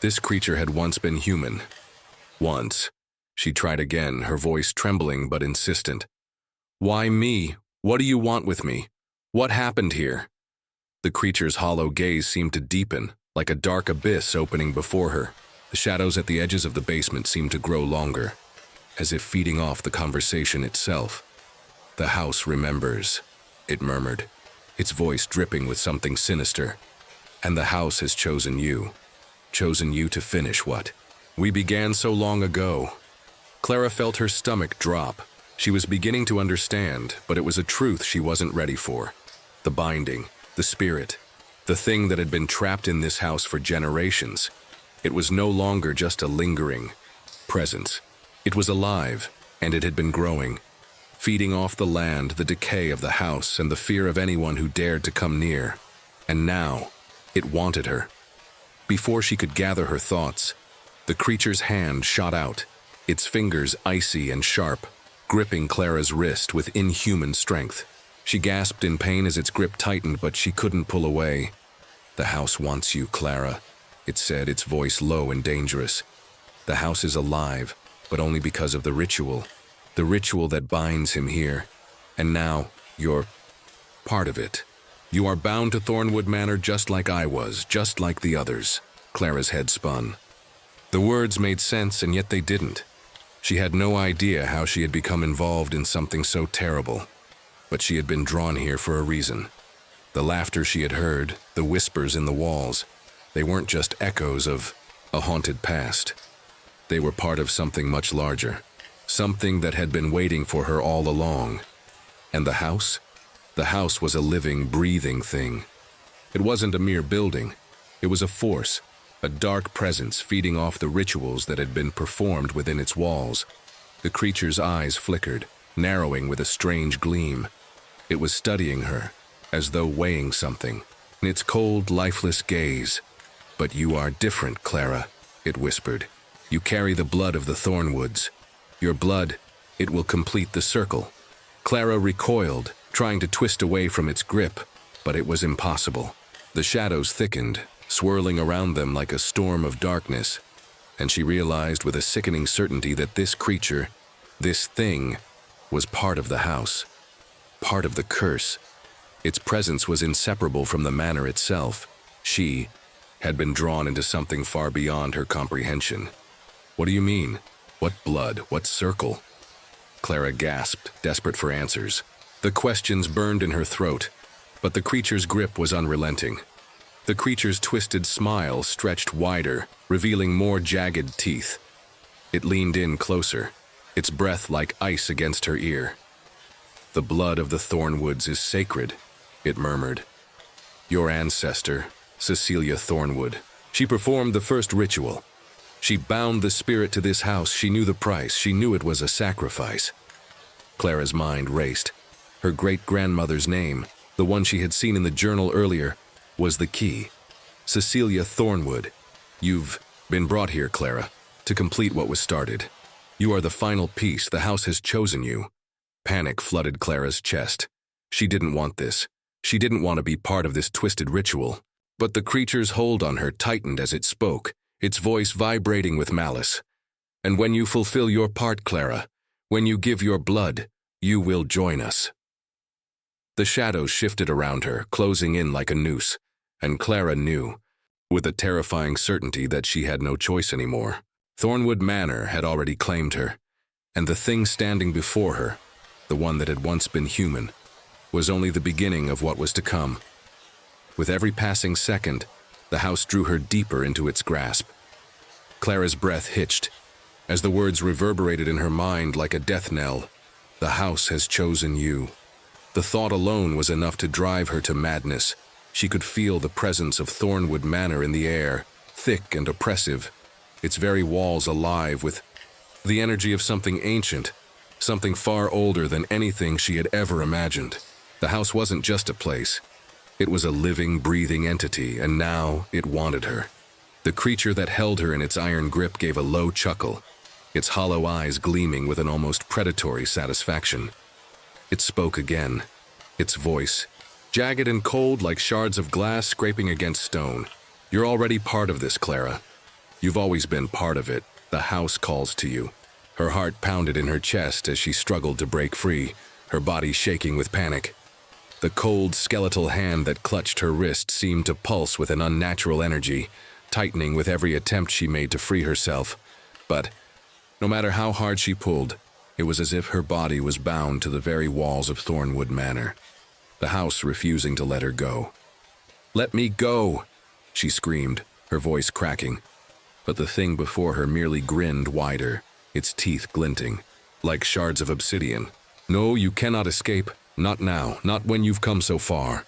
This creature had once been human. Once. She tried again, her voice trembling but insistent. "Why me? What do you want with me? What happened here? The creature's hollow gaze seemed to deepen, like a dark abyss opening before her. The shadows at the edges of the basement seemed to grow longer, as if feeding off the conversation itself. "The house remembers," it murmured, its voice dripping with something sinister. "And the house has chosen you. Chosen you to finish what we began so long ago." Clara felt her stomach drop. She was beginning to understand, but it was a truth she wasn't ready for. The binding, the spirit, the thing that had been trapped in this house for generations. It was no longer just a lingering presence. It was alive, and it had been growing, feeding off the land, the decay of the house, and the fear of anyone who dared to come near. And now, it wanted her. Before she could gather her thoughts, the creature's hand shot out, its fingers icy and sharp, gripping Clara's wrist with inhuman strength. She gasped in pain as its grip tightened, but she couldn't pull away. "The house wants you, Clara," it said, its voice low and dangerous. "The house is alive, but only because of the ritual that binds him here. And now, you're part of it. You are bound to Thornwood Manor just like I was, just like the others." Clara's head spun. The words made sense, and yet they didn't. She had no idea how she had become involved in something so terrible. But she had been drawn here for a reason. The laughter she had heard, the whispers in the walls, they weren't just echoes of a haunted past. They were part of something much larger, something that had been waiting for her all along. And the house? The house was a living, breathing thing. It wasn't a mere building. It was a force, a dark presence feeding off the rituals that had been performed within its walls. The creature's eyes flickered, narrowing with a strange gleam. It was studying her, as though weighing something, in its cold, lifeless gaze. "But you are different, Clara," it whispered. "You carry the blood of the Thornwoods. Your blood, it will complete the circle." Clara recoiled, trying to twist away from its grip, but it was impossible. The shadows thickened, swirling around them like a storm of darkness, and she realized with a sickening certainty that this creature, this thing, was part of the house, part of the curse. Its presence was inseparable from the manor itself. She had been drawn into something far beyond her comprehension. "What do you mean? What blood? What circle?" Clara gasped, desperate for answers. The questions burned in her throat, but the creature's grip was unrelenting. The creature's twisted smile stretched wider, revealing more jagged teeth. It leaned in closer, its breath like ice against her ear. "The blood of the Thornwoods is sacred," it murmured. "Your ancestor, Cecilia Thornwood, she performed the first ritual. She bound the spirit to this house. She knew the price. She knew it was a sacrifice." Clara's mind raced. Her great-grandmother's name, the one she had seen in the journal earlier, was the key. Cecilia Thornwood. "You've been brought here, Clara, to complete what was started. You are the final piece. The house has chosen you." Panic flooded Clara's chest. She didn't want this. She didn't want to be part of this twisted ritual. But the creature's hold on her tightened as it spoke, its voice vibrating with malice. "And when you fulfill your part, Clara, when you give your blood, you will join us." The shadows shifted around her, closing in like a noose, and Clara knew, with a terrifying certainty, that she had no choice anymore. Thornwood Manor had already claimed her, and the thing standing before her, the one that had once been human, was only the beginning of what was to come. With every passing second, the house drew her deeper into its grasp. Clara's breath hitched, as the words reverberated in her mind like a death knell. "The house has chosen you." The thought alone was enough to drive her to madness. She could feel the presence of Thornwood Manor in the air, thick and oppressive, its very walls alive with the energy of something ancient, something far older than anything she had ever imagined. The house wasn't just a place. It was a living, breathing entity, and now it wanted her. The creature that held her in its iron grip gave a low chuckle, its hollow eyes gleaming with an almost predatory satisfaction. It spoke again, its voice, jagged and cold like shards of glass scraping against stone. "You're already part of this, Clara. You've always been part of it. The house calls to you." Her heart pounded in her chest as she struggled to break free, her body shaking with panic. The cold, skeletal hand that clutched her wrist seemed to pulse with an unnatural energy, tightening with every attempt she made to free herself. But no matter how hard she pulled, it was as if her body was bound to the very walls of Thornwood Manor, the house refusing to let her go. "Let me go!" she screamed, her voice cracking. But the thing before her merely grinned wider, its teeth glinting, like shards of obsidian. "No, you cannot escape. Not now, not when you've come so far."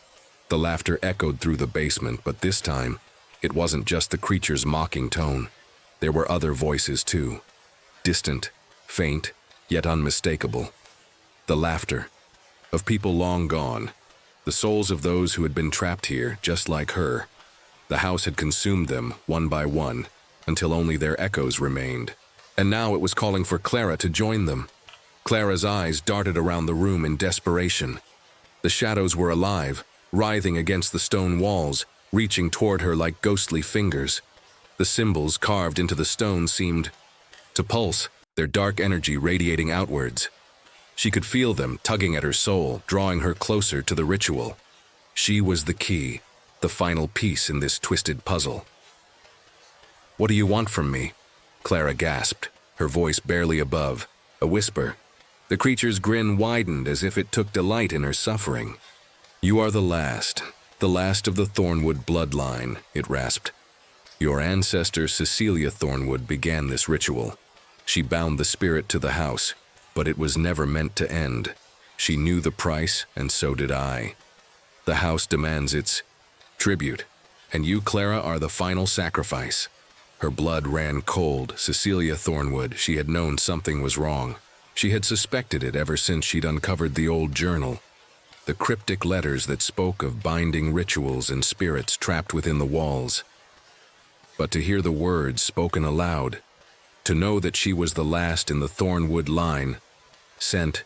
The laughter echoed through the basement, but this time, it wasn't just the creature's mocking tone. There were other voices too. Distant, faint, yet unmistakable. The laughter of people long gone, the souls of those who had been trapped here, just like her. The house had consumed them, one by one, until only their echoes remained. And now it was calling for Clara to join them. Clara's eyes darted around the room in desperation. The shadows were alive, writhing against the stone walls, reaching toward her like ghostly fingers. The symbols carved into the stone seemed to pulse, their dark energy radiating outwards. She could feel them tugging at her soul, drawing her closer to the ritual. She was the key, the final piece in this twisted puzzle. "What do you want from me?" Clara gasped, her voice barely above, a whisper. The creature's grin widened as if it took delight in her suffering. "You are the last of the Thornwood bloodline," it rasped. "Your ancestor Cecilia Thornwood began this ritual. She bound the spirit to the house, but it was never meant to end. She knew the price, and so did I. The house demands its tribute, and you, Clara, are the final sacrifice." Her blood ran cold. Cecilia Thornwood, she had known something was wrong. She had suspected it ever since she'd uncovered the old journal. The cryptic letters that spoke of binding rituals and spirits trapped within the walls. But to hear the words spoken aloud, to know that she was the last in the Thornwood line, sent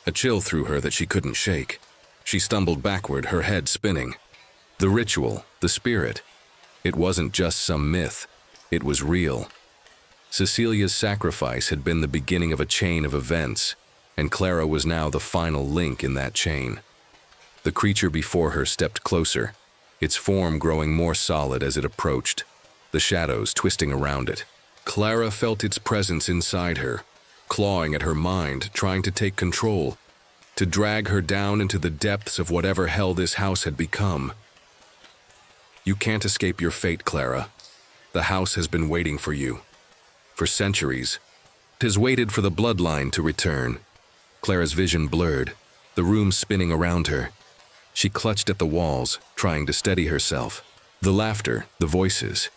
a chill through her that she couldn't shake. She stumbled backward, her head spinning. The ritual, the spirit, it wasn't just some myth, it was real. Cecilia's sacrifice had been the beginning of a chain of events, and Clara was now the final link in that chain. The creature before her stepped closer, its form growing more solid as it approached, the shadows twisting around it. Clara felt its presence inside her, clawing at her mind, trying to take control, to drag her down into the depths of whatever hell this house had become. "You can't escape your fate, Clara. The house has been waiting for you. For centuries, it has waited for the bloodline to return." Clara's vision blurred, the room spinning around her. She clutched at the walls, trying to steady herself. The laughter, the voices,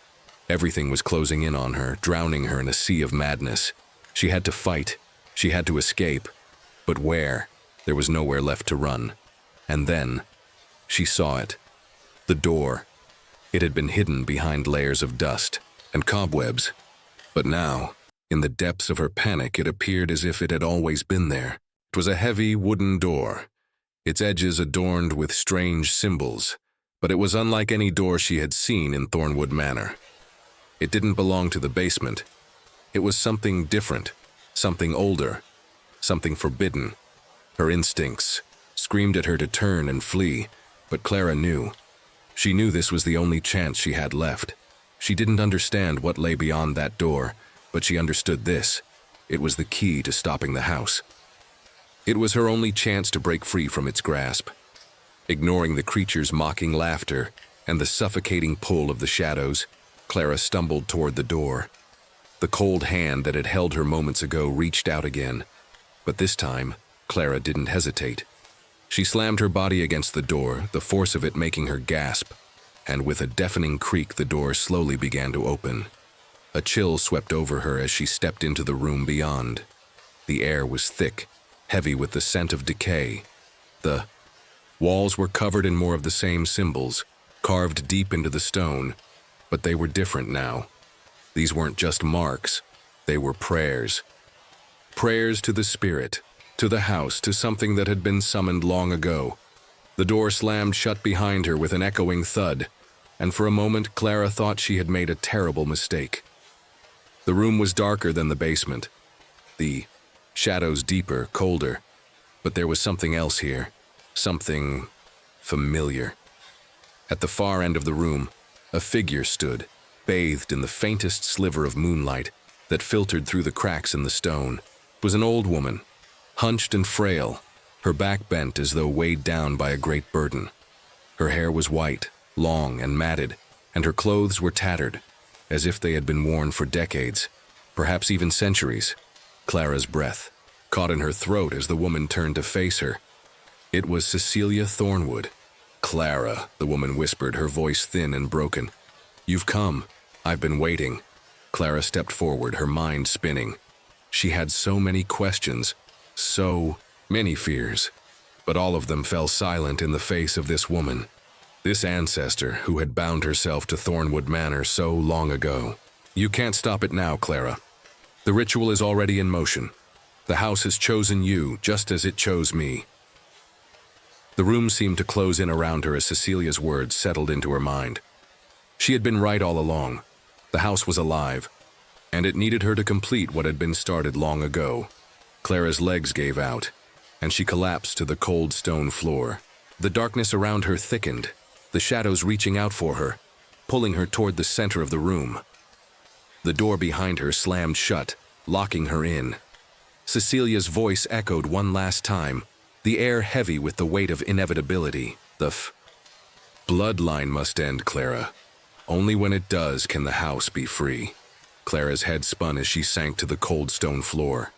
everything was closing in on her, drowning her in a sea of madness. She had to fight. She had to escape. But where? There was nowhere left to run. And then, she saw it. The door. It had been hidden behind layers of dust and cobwebs. But now, in the depths of her panic, it appeared as if it had always been there. It was a heavy wooden door, its edges adorned with strange symbols, but it was unlike any door she had seen in Thornwood Manor. It didn't belong to the basement. It was something different, something older, something forbidden. Her instincts screamed at her to turn and flee, but Clara knew. She knew this was the only chance she had left. She didn't understand what lay beyond that door, but she understood this. It was the key to stopping the house. It was her only chance to break free from its grasp. Ignoring the creature's mocking laughter and the suffocating pull of the shadows, Clara stumbled toward the door. The cold hand that had held her moments ago reached out again, but this time, Clara didn't hesitate. She slammed her body against the door, the force of it making her gasp, and with a deafening creak the door slowly began to open. A chill swept over her as she stepped into the room beyond. The air was thick, heavy with the scent of decay. The walls were covered in more of the same symbols, carved deep into the stone, but they were different now. These weren't just marks, they were prayers. Prayers to the spirit, to the house, to something that had been summoned long ago. The door slammed shut behind her with an echoing thud, and for a moment Clara thought she had made a terrible mistake. The room was darker than the basement, the shadows deeper, colder, but there was something else here, something familiar. At the far end of the room, a figure stood, bathed in the faintest sliver of moonlight that filtered through the cracks in the stone. It was an old woman, hunched and frail, her back bent as though weighed down by a great burden. Her hair was white, long and matted, and her clothes were tattered, as if they had been worn for decades, perhaps even centuries. Clara's breath caught in her throat as the woman turned to face her. It was Cecilia Thornwood. "Clara," the woman whispered, her voice thin and broken. "You've come. I've been waiting." Clara stepped forward, her mind spinning. She had so many questions, so many fears, but all of them fell silent in the face of this woman, this ancestor who had bound herself to Thornwood Manor so long ago. "You can't stop it now, Clara. The ritual is already in motion. The house has chosen you just as it chose me." The room seemed to close in around her as Cecilia's words settled into her mind. She had been right all along. The house was alive, and it needed her to complete what had been started long ago. Clara's legs gave out, and she collapsed to the cold stone floor. The darkness around her thickened, the shadows reaching out for her, pulling her toward the center of the room. The door behind her slammed shut, locking her in. Cecilia's voice echoed one last time, the air heavy with the weight of inevitability. The bloodline must end, Clara. Only when it does can the house be free. Clara's head spun as she sank to the cold stone floor.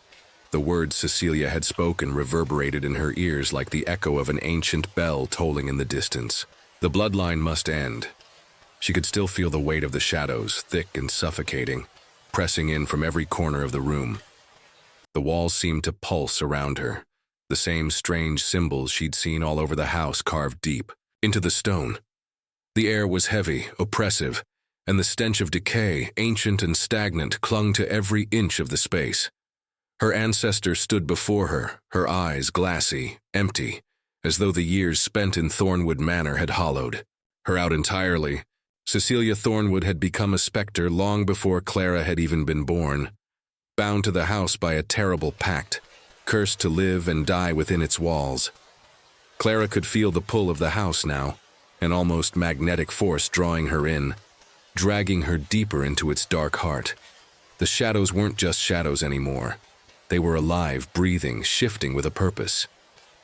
The words Cecilia had spoken reverberated in her ears like the echo of an ancient bell tolling in the distance. The bloodline must end. She could still feel the weight of the shadows, thick and suffocating, pressing in from every corner of the room. The walls seemed to pulse around her, the same strange symbols she'd seen all over the house carved deep into the stone. The air was heavy, oppressive, and the stench of decay, ancient and stagnant, clung to every inch of the space. Her ancestor stood before her, her eyes glassy, empty, as though the years spent in Thornwood Manor had hollowed her out entirely. Cecilia Thornwood had become a specter long before Clara had even been born, bound to the house by a terrible pact, cursed to live and die within its walls. Clara could feel the pull of the house now, an almost magnetic force drawing her in, dragging her deeper into its dark heart. The shadows weren't just shadows anymore. They were alive, breathing, shifting with a purpose.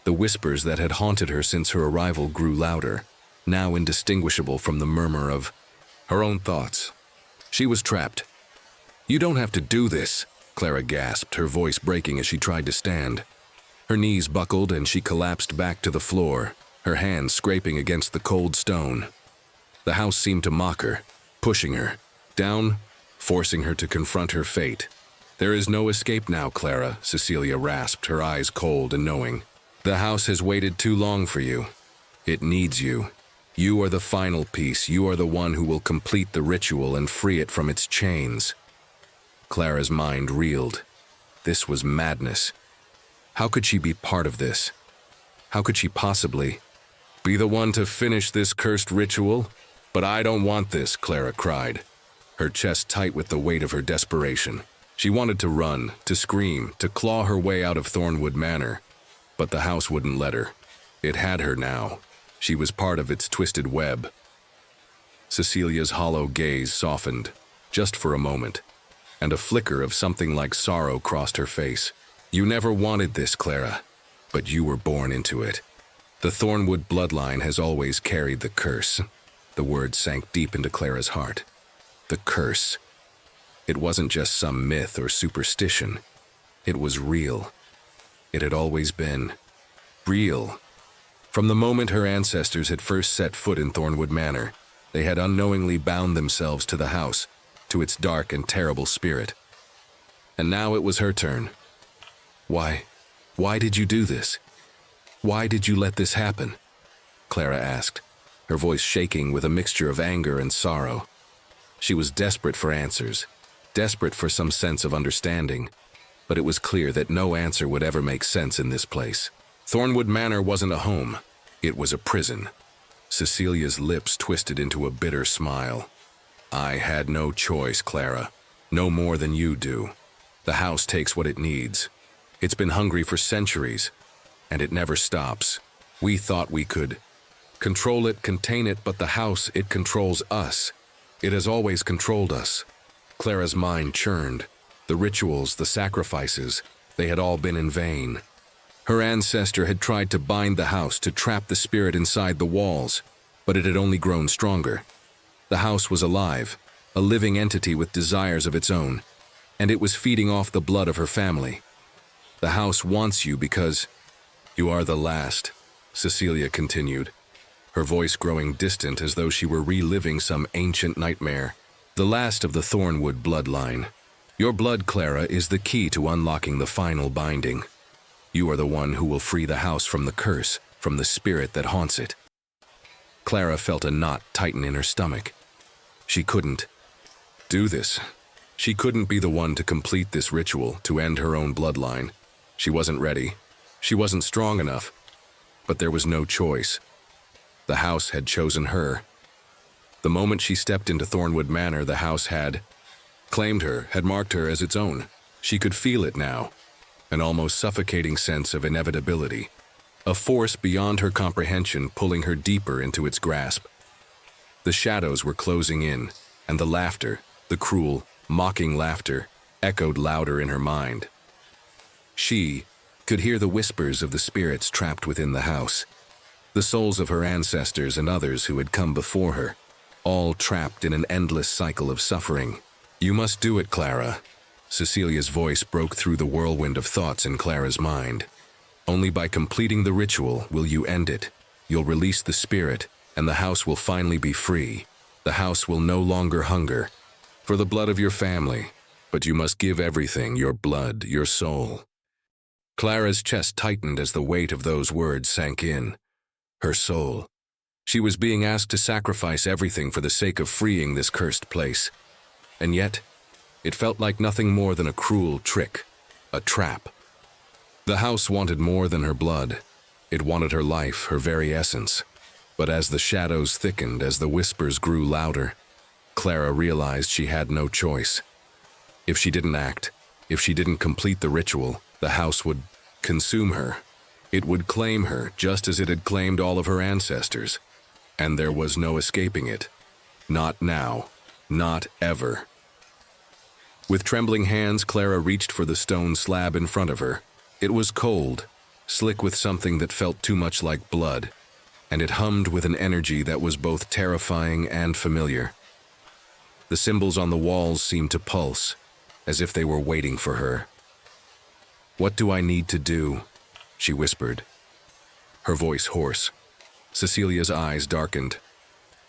The whispers that had haunted her since her arrival grew louder, now indistinguishable from the murmur of her own thoughts. She was trapped. "You don't have to do this," Clara gasped, her voice breaking as she tried to stand. Her knees buckled and she collapsed back to the floor, her hands scraping against the cold stone. The house seemed to mock her, pushing her down, forcing her to confront her fate. "There is no escape now, Clara," Cecilia rasped, her eyes cold and knowing. "The house has waited too long for you. It needs you. You are the final piece. You are the one who will complete the ritual and free it from its chains." Clara's mind reeled. This was madness. How could she be part of this? How could she possibly be the one to finish this cursed ritual? "But I don't want this," Clara cried, her chest tight with the weight of her desperation. She wanted to run, to scream, to claw her way out of Thornwood Manor, but the house wouldn't let her. It had her now. She was part of its twisted web. Cecilia's hollow gaze softened, just for a moment, and a flicker of something like sorrow crossed her face. "You never wanted this, Clara, but you were born into it. The Thornwood bloodline has always carried the curse." The words sank deep into Clara's heart. The curse. It wasn't just some myth or superstition. It was real. It had always been real. From the moment her ancestors had first set foot in Thornwood Manor, they had unknowingly bound themselves to the house, to its dark and terrible spirit. And now it was her turn. Why did you do this? Why did you let this happen?" Clara asked, her voice shaking with a mixture of anger and sorrow. She was desperate for answers, desperate for some sense of understanding, but it was clear that no answer would ever make sense in this place. Thornwood Manor wasn't a home. It was a prison. Cecilia's lips twisted into a bitter smile. "I had no choice, Clara. No more than you do. The house takes what it needs. It's been hungry for centuries, and it never stops. We thought we could Control it, contain it, but the house, it controls us. It has always controlled us. Clara's mind churned. The rituals, the sacrifices, they had all been in vain. Her ancestor had tried to bind the house, to trap the spirit inside the walls, but it had only grown stronger. The house was alive, a living entity with desires of its own, and it was feeding off the blood of her family. The house wants you because you are the last, Cecilia continued, her voice growing distant as though she were reliving some ancient nightmare. The last of the Thornwood bloodline. Your blood, Clara, is the key to unlocking the final binding. You are the one who will free the house from the curse, from the spirit that haunts it. Clara felt a knot tighten in her stomach. She couldn't do this. She couldn't be the one to complete this ritual, to end her own bloodline. She wasn't ready. She wasn't strong enough. But there was no choice. The house had chosen her. The moment she stepped into Thornwood Manor, the house had claimed her, had marked her as its own. She could feel it now, an almost suffocating sense of inevitability, a force beyond her comprehension pulling her deeper into its grasp. The shadows were closing in, and the laughter, the cruel, mocking laughter, echoed louder in her mind. She could hear the whispers of the spirits trapped within the house, the souls of her ancestors and others who had come before her, all trapped in an endless cycle of suffering. You must do it, Clara. Cecilia's voice broke through the whirlwind of thoughts in Clara's mind. Only by completing the ritual will you end it. You'll release the spirit, and the house will finally be free. The house will no longer hunger for the blood of your family, but you must give everything, your blood, your soul. Clara's chest tightened as the weight of those words sank in. Her soul. She was being asked to sacrifice everything for the sake of freeing this cursed place. And yet, it felt like nothing more than a cruel trick, a trap. The house wanted more than her blood. It wanted her life, her very essence. But as the shadows thickened, as the whispers grew louder, Clara realized she had no choice. If she didn't act, if she didn't complete the ritual, the house would consume her. It would claim her, just as it had claimed all of her ancestors. And there was no escaping it. Not now. Not ever. With trembling hands, Clara reached for the stone slab in front of her. It was cold, slick with something that felt too much like blood, and it hummed with an energy that was both terrifying and familiar. The symbols on the walls seemed to pulse, as if they were waiting for her. "What do I need to do?" she whispered, her voice hoarse. Cecilia's eyes darkened.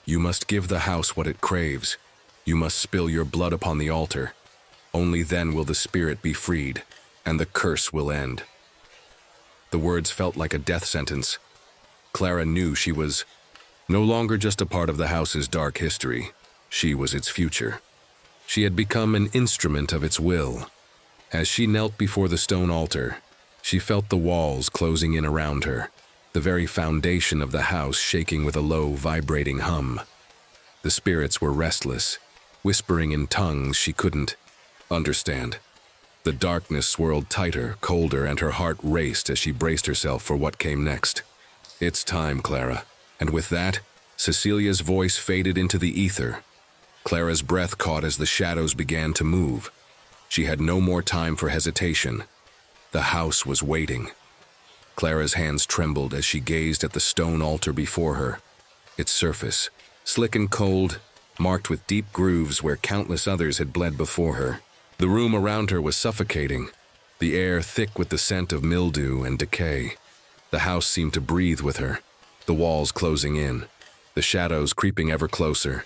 "You must give the house what it craves. You must spill your blood upon the altar. Only then will the spirit be freed, and the curse will end." The words felt like a death sentence. Clara knew she was no longer just a part of the house's dark history. She was its future. She had become an instrument of its will. As she knelt before the stone altar, she felt the walls closing in around her, the very foundation of the house shaking with a low, vibrating hum. The spirits were restless, whispering in tongues she couldn't understand. The darkness swirled tighter, colder, and her heart raced as she braced herself for what came next. "It's time, Clara." And with that, Cecilia's voice faded into the ether. Clara's breath caught as the shadows began to move. She had no more time for hesitation. The house was waiting. Clara's hands trembled as she gazed at the stone altar before her. Its surface, slick and cold, marked with deep grooves where countless others had bled before her. The room around her was suffocating, the air thick with the scent of mildew and decay. The house seemed to breathe with her, the walls closing in, the shadows creeping ever closer,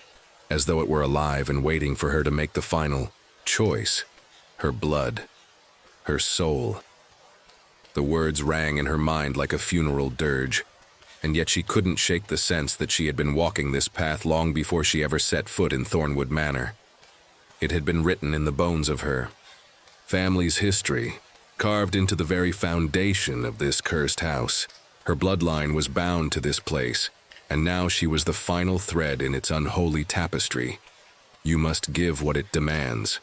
as though it were alive and waiting for her to make the final choice. Her blood, her soul. The words rang in her mind like a funeral dirge, and yet she couldn't shake the sense that she had been walking this path long before she ever set foot in Thornwood Manor. It had been written in the bones of her family's history, carved into the very foundation of this cursed house. Her bloodline was bound to this place, and now she was the final thread in its unholy tapestry. You must give what it demands.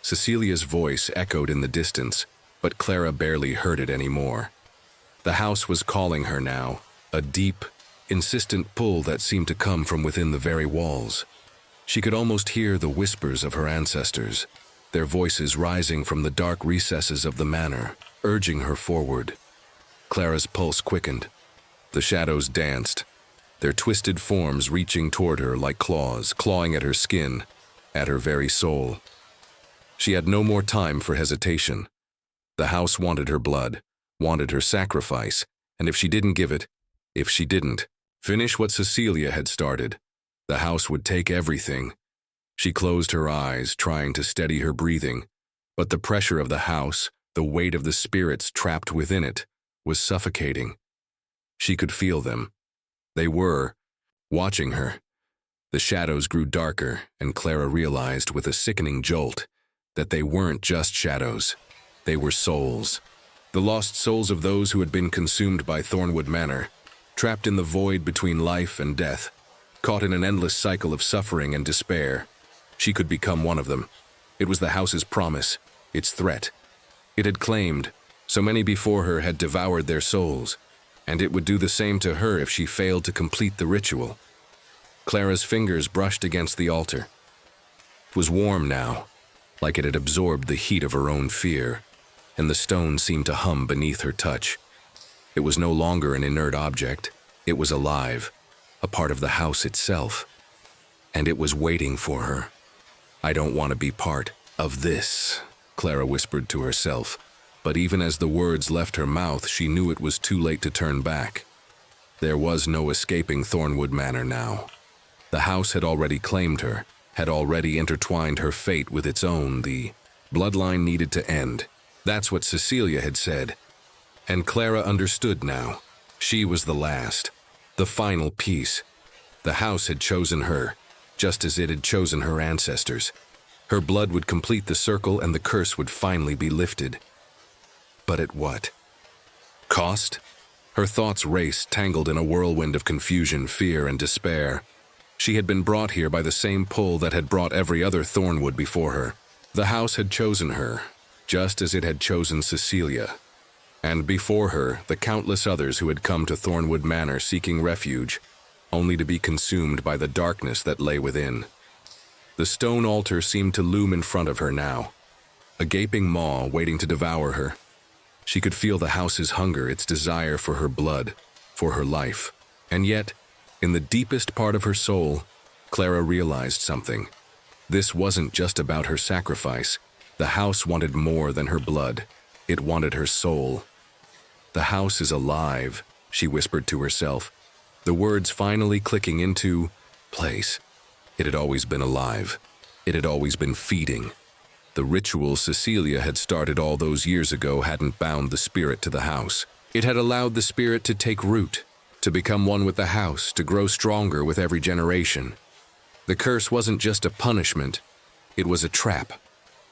Cecilia's voice echoed in the distance, but Clara barely heard it anymore. The house was calling her now, a deep, insistent pull that seemed to come from within the very walls. She could almost hear the whispers of her ancestors, their voices rising from the dark recesses of the manor, urging her forward. Clara's pulse quickened. The shadows danced, their twisted forms reaching toward her like claws, clawing at her skin, at her very soul. She had no more time for hesitation. The house wanted her blood, wanted her sacrifice, and if she didn't give it, if she didn't finish what Cecilia had started, the house would take everything. She closed her eyes, trying to steady her breathing, but the pressure of the house, the weight of the spirits trapped within it, was suffocating. She could feel them. They were watching her. The shadows grew darker, and Clara realized with a sickening jolt that they weren't just shadows. They were souls. The lost souls of those who had been consumed by Thornwood Manor, trapped in the void between life and death, caught in an endless cycle of suffering and despair. She could become one of them. It was the house's promise, its threat. It had claimed, so many before her had devoured their souls, and it would do the same to her if she failed to complete the ritual. Clara's fingers brushed against the altar. It was warm now, like it had absorbed the heat of her own fear, and the stone seemed to hum beneath her touch. It was no longer an inert object. It was alive, a part of the house itself. And it was waiting for her. "I don't want to be part of this," Clara whispered to herself, but even as the words left her mouth, she knew it was too late to turn back. There was no escaping Thornwood Manor now. The house had already claimed her, had already intertwined her fate with its own. The bloodline needed to end. That's what Cecilia had said. And Clara understood now. She was the last, the final piece. The house had chosen her, just as it had chosen her ancestors. Her blood would complete the circle and the curse would finally be lifted. But at what cost? Her thoughts raced, tangled in a whirlwind of confusion, fear, and despair. She had been brought here by the same pull that had brought every other Thornwood before her. The house had chosen her, just as it had chosen Cecilia. And before her, the countless others who had come to Thornwood Manor seeking refuge, only to be consumed by the darkness that lay within. The stone altar seemed to loom in front of her now, a gaping maw waiting to devour her. She could feel the house's hunger, its desire for her blood, for her life. And yet, in the deepest part of her soul, Clara realized something. This wasn't just about her sacrifice. The house wanted more than her blood. It wanted her soul. "The house is alive," she whispered to herself, the words finally clicking into place. It had always been alive. It had always been feeding. The ritual Cecilia had started all those years ago hadn't bound the spirit to the house. It had allowed the spirit to take root, to become one with the house, to grow stronger with every generation. The curse wasn't just a punishment. It was a trap,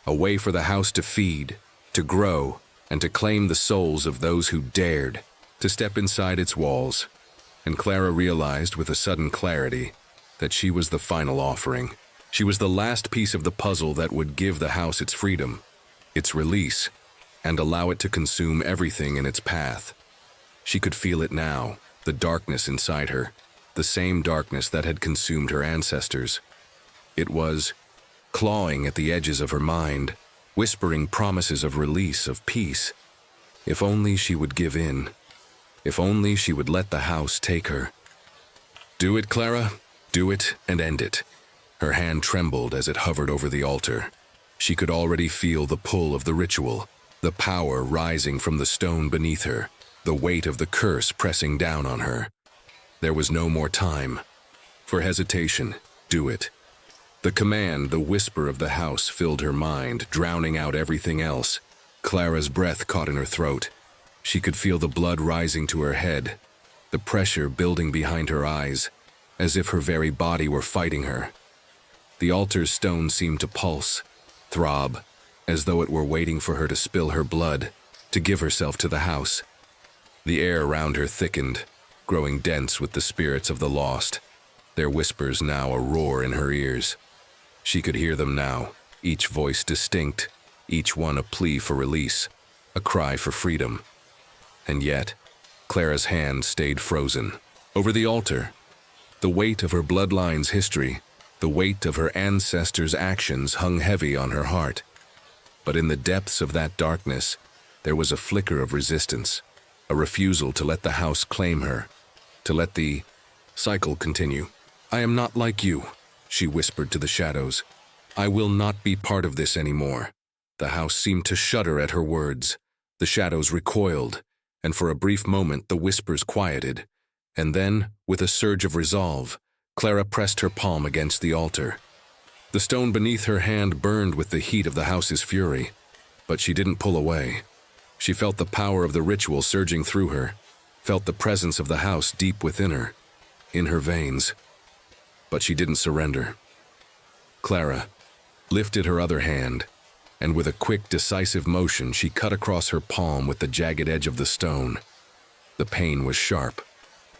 a way for the house to feed, to grow, and to claim the souls of those who dared to step inside its walls. And Clara realized with a sudden clarity that she was the final offering. She was the last piece of the puzzle that would give the house its freedom, its release, and allow it to consume everything in its path. She could feel it now, the darkness inside her, the same darkness that had consumed her ancestors. It was clawing at the edges of her mind, whispering promises of release, of peace. If only she would give in. If only she would let the house take her. "Do it, Clara. Do it and end it." Her hand trembled as it hovered over the altar. She could already feel the pull of the ritual, the power rising from the stone beneath her, the weight of the curse pressing down on her. There was no more time for hesitation. Do it. The command, the whisper of the house filled her mind, drowning out everything else. Clara's breath caught in her throat. She could feel the blood rising to her head, the pressure building behind her eyes, as if her very body were fighting her. The altar's stone seemed to pulse, throb, as though it were waiting for her to spill her blood, to give herself to the house. The air around her thickened, growing dense with the spirits of the lost, their whispers now a roar in her ears. She could hear them now, each voice distinct, each one a plea for release, a cry for freedom. And yet, Clara's hand stayed frozen. Over the altar, the weight of her bloodline's history, the weight of her ancestors' actions hung heavy on her heart. But in the depths of that darkness, there was a flicker of resistance, a refusal to let the house claim her, to let the cycle continue. "I am not like you," she whispered to the shadows. "I will not be part of this anymore." The house seemed to shudder at her words. The shadows recoiled, and for a brief moment the whispers quieted. And then, with a surge of resolve, Clara pressed her palm against the altar. The stone beneath her hand burned with the heat of the house's fury, but she didn't pull away. She felt the power of the ritual surging through her, felt the presence of the house deep within her, in her veins. But she didn't surrender. Clara lifted her other hand, and with a quick, decisive motion, she cut across her palm with the jagged edge of the stone. The pain was sharp,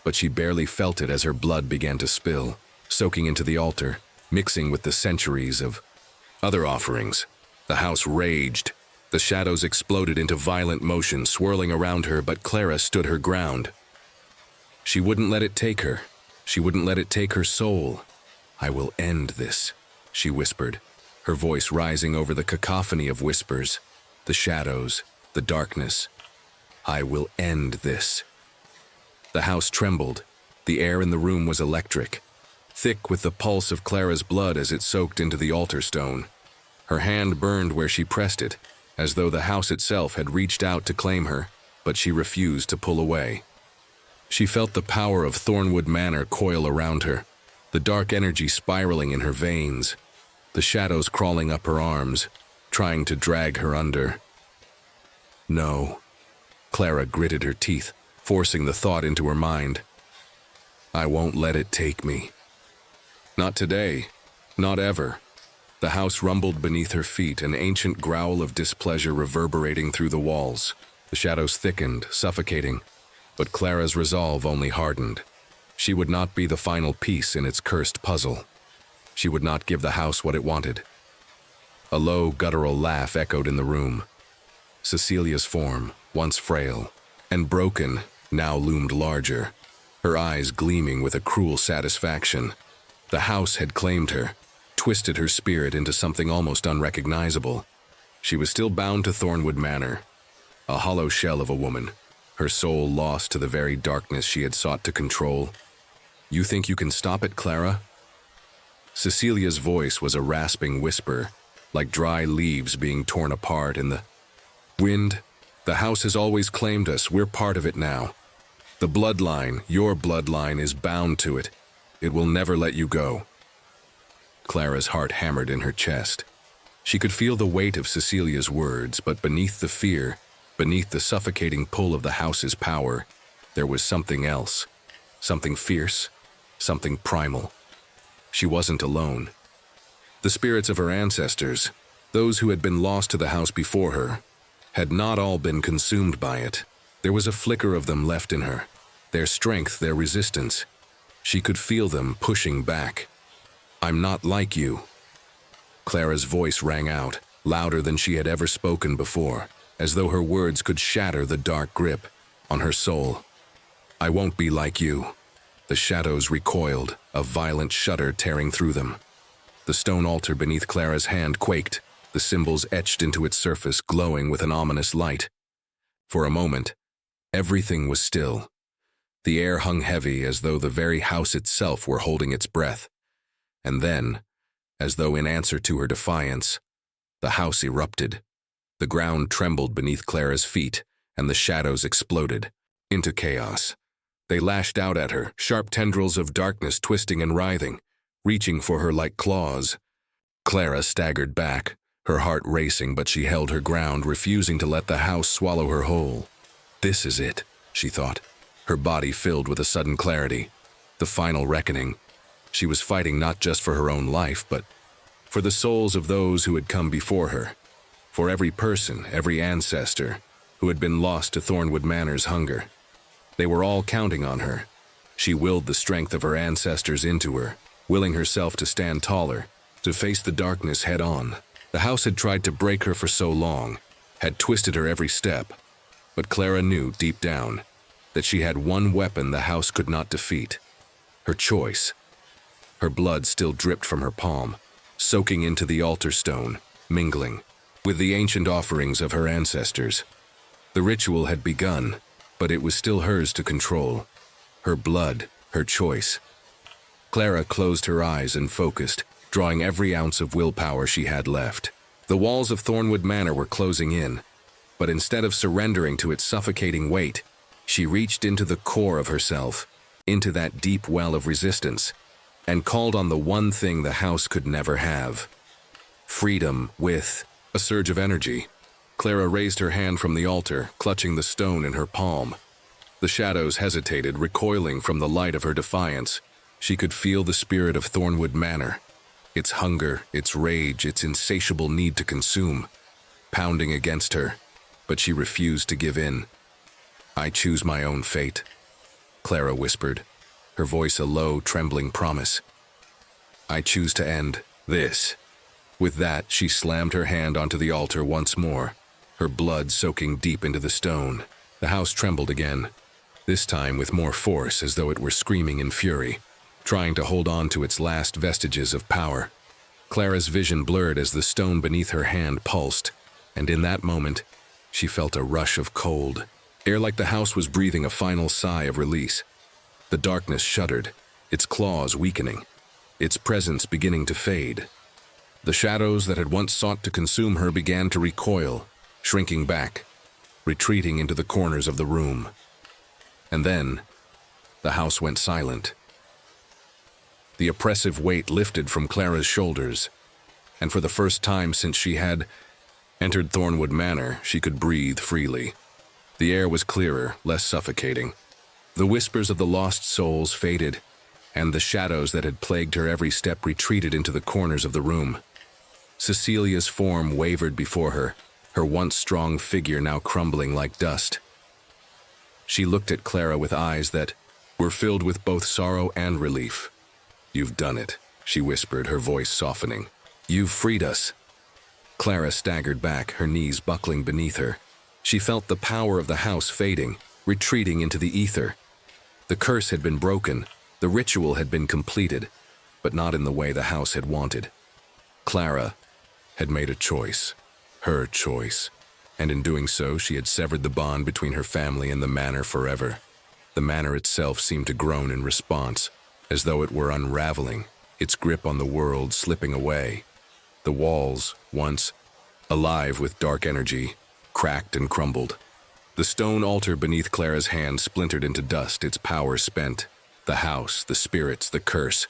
but she barely felt it as her blood began to spill, soaking into the altar, mixing with the centuries of other offerings. The house raged. The shadows exploded into violent motion, swirling around her, but Clara stood her ground. She wouldn't let it take her. She wouldn't let it take her soul. "I will end this," she whispered, her voice rising over the cacophony of whispers, the shadows, the darkness. "I will end this." The house trembled. The air in the room was electric, thick with the pulse of Clara's blood as it soaked into the altar stone. Her hand burned where she pressed it, as though the house itself had reached out to claim her, but she refused to pull away. She felt the power of Thornwood Manor coil around her, the dark energy spiraling in her veins, the shadows crawling up her arms, trying to drag her under. No. Clara gritted her teeth, forcing the thought into her mind. "I won't let it take me. Not today. Not ever." The house rumbled beneath her feet, an ancient growl of displeasure reverberating through the walls. The shadows thickened, suffocating, but Clara's resolve only hardened. She would not be the final piece in its cursed puzzle. She would not give the house what it wanted. A low, guttural laugh echoed in the room. Cecilia's form, once frail and broken, now loomed larger, her eyes gleaming with a cruel satisfaction. The house had claimed her, twisted her spirit into something almost unrecognizable. She was still bound to Thornwood Manor, a hollow shell of a woman, her soul lost to the very darkness she had sought to control. "You think you can stop it, Clara?" Cecilia's voice was a rasping whisper, like dry leaves being torn apart in the wind. "The house has always claimed us. We're part of it now. The bloodline, your bloodline, is bound to it. It will never let you go." Clara's heart hammered in her chest. She could feel the weight of Cecilia's words, but beneath the fear, beneath the suffocating pull of the house's power, there was something else. Something fierce, something primal. She wasn't alone. The spirits of her ancestors, those who had been lost to the house before her, had not all been consumed by it. There was a flicker of them left in her, their strength, their resistance. She could feel them pushing back. "I'm not like you." Clara's voice rang out, louder than she had ever spoken before, as though her words could shatter the dark grip on her soul. "I won't be like you." The shadows recoiled, a violent shudder tearing through them. The stone altar beneath Clara's hand quaked, the symbols etched into its surface glowing with an ominous light. For a moment, everything was still. The air hung heavy as though the very house itself were holding its breath. And then, as though in answer to her defiance, the house erupted. The ground trembled beneath Clara's feet, and the shadows exploded into chaos. They lashed out at her, sharp tendrils of darkness twisting and writhing, reaching for her like claws. Clara staggered back, her heart racing, but she held her ground, refusing to let the house swallow her whole. "This is it," she thought, her body filled with a sudden clarity. The final reckoning. She was fighting not just for her own life, but for the souls of those who had come before her, for every person, every ancestor, who had been lost to Thornwood Manor's hunger. They were all counting on her. She willed the strength of her ancestors into her, willing herself to stand taller, to face the darkness head-on. The house had tried to break her for so long, had twisted her every step, but Clara knew deep down, that she had one weapon the house could not defeat: her choice. Her blood still dripped from her palm, soaking into the altar stone, mingling with the ancient offerings of her ancestors. The ritual had begun, but it was still hers to control. Her blood, her choice. Clara closed her eyes and focused, drawing every ounce of willpower she had left. The walls of Thornwood Manor were closing in, but instead of surrendering to its suffocating weight, she reached into the core of herself, into that deep well of resistance, and called on the one thing the house could never have: freedom. With a surge of energy, Clara raised her hand from the altar, clutching the stone in her palm. The shadows hesitated, recoiling from the light of her defiance. She could feel the spirit of Thornwood Manor, its hunger, its rage, its insatiable need to consume, pounding against her, but she refused to give in. "I choose my own fate," Clara whispered, her voice a low, trembling promise. "I choose to end this." With that, she slammed her hand onto the altar once more, her blood soaking deep into the stone. The house trembled again, this time with more force, as though it were screaming in fury, trying to hold on to its last vestiges of power. Clara's vision blurred as the stone beneath her hand pulsed, and in that moment, she felt a rush of cold air, like the house was breathing a final sigh of release. The darkness shuddered, its claws weakening, its presence beginning to fade. The shadows that had once sought to consume her began to recoil, shrinking back, retreating into the corners of the room. And then, the house went silent. The oppressive weight lifted from Clara's shoulders, and for the first time since she had entered Thornwood Manor, she could breathe freely. The air was clearer, less suffocating. The whispers of the lost souls faded, and the shadows that had plagued her every step retreated into the corners of the room. Cecilia's form wavered before her, her once strong figure now crumbling like dust. She looked at Clara with eyes that were filled with both sorrow and relief. "You've done it," she whispered, her voice softening. "You've freed us." Clara staggered back, her knees buckling beneath her. She felt the power of the house fading, retreating into the ether. The curse had been broken, the ritual had been completed, but not in the way the house had wanted. Clara had made a choice, her choice, and in doing so she had severed the bond between her family and the manor forever. The manor itself seemed to groan in response, as though it were unraveling, its grip on the world slipping away. The walls, once alive with dark energy, cracked and crumbled. The stone altar beneath Clara's hand splintered into dust, its power spent. The house, the spirits, the curse,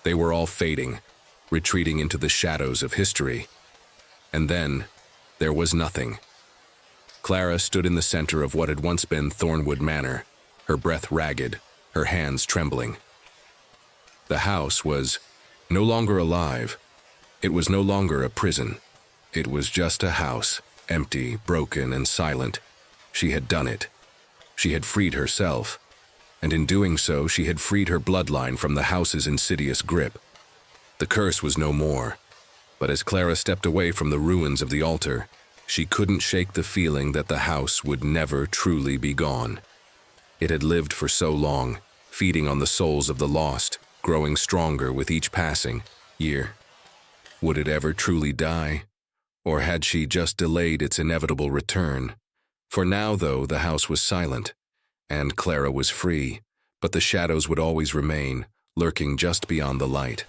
they were all fading, retreating into the shadows of history. And then, there was nothing. Clara stood in the center of what had once been Thornwood Manor, her breath ragged, her hands trembling. The house was no longer alive. It was no longer a prison. It was just a house, empty, broken, and silent. She had done it. She had freed herself, and in doing so, she had freed her bloodline from the house's insidious grip. The curse was no more, but as Clara stepped away from the ruins of the altar, she couldn't shake the feeling that the house would never truly be gone. It had lived for so long, feeding on the souls of the lost, growing stronger with each passing year. Would it ever truly die? Or had she just delayed its inevitable return? For now, though, the house was silent, and Clara was free, but the shadows would always remain, lurking just beyond the light.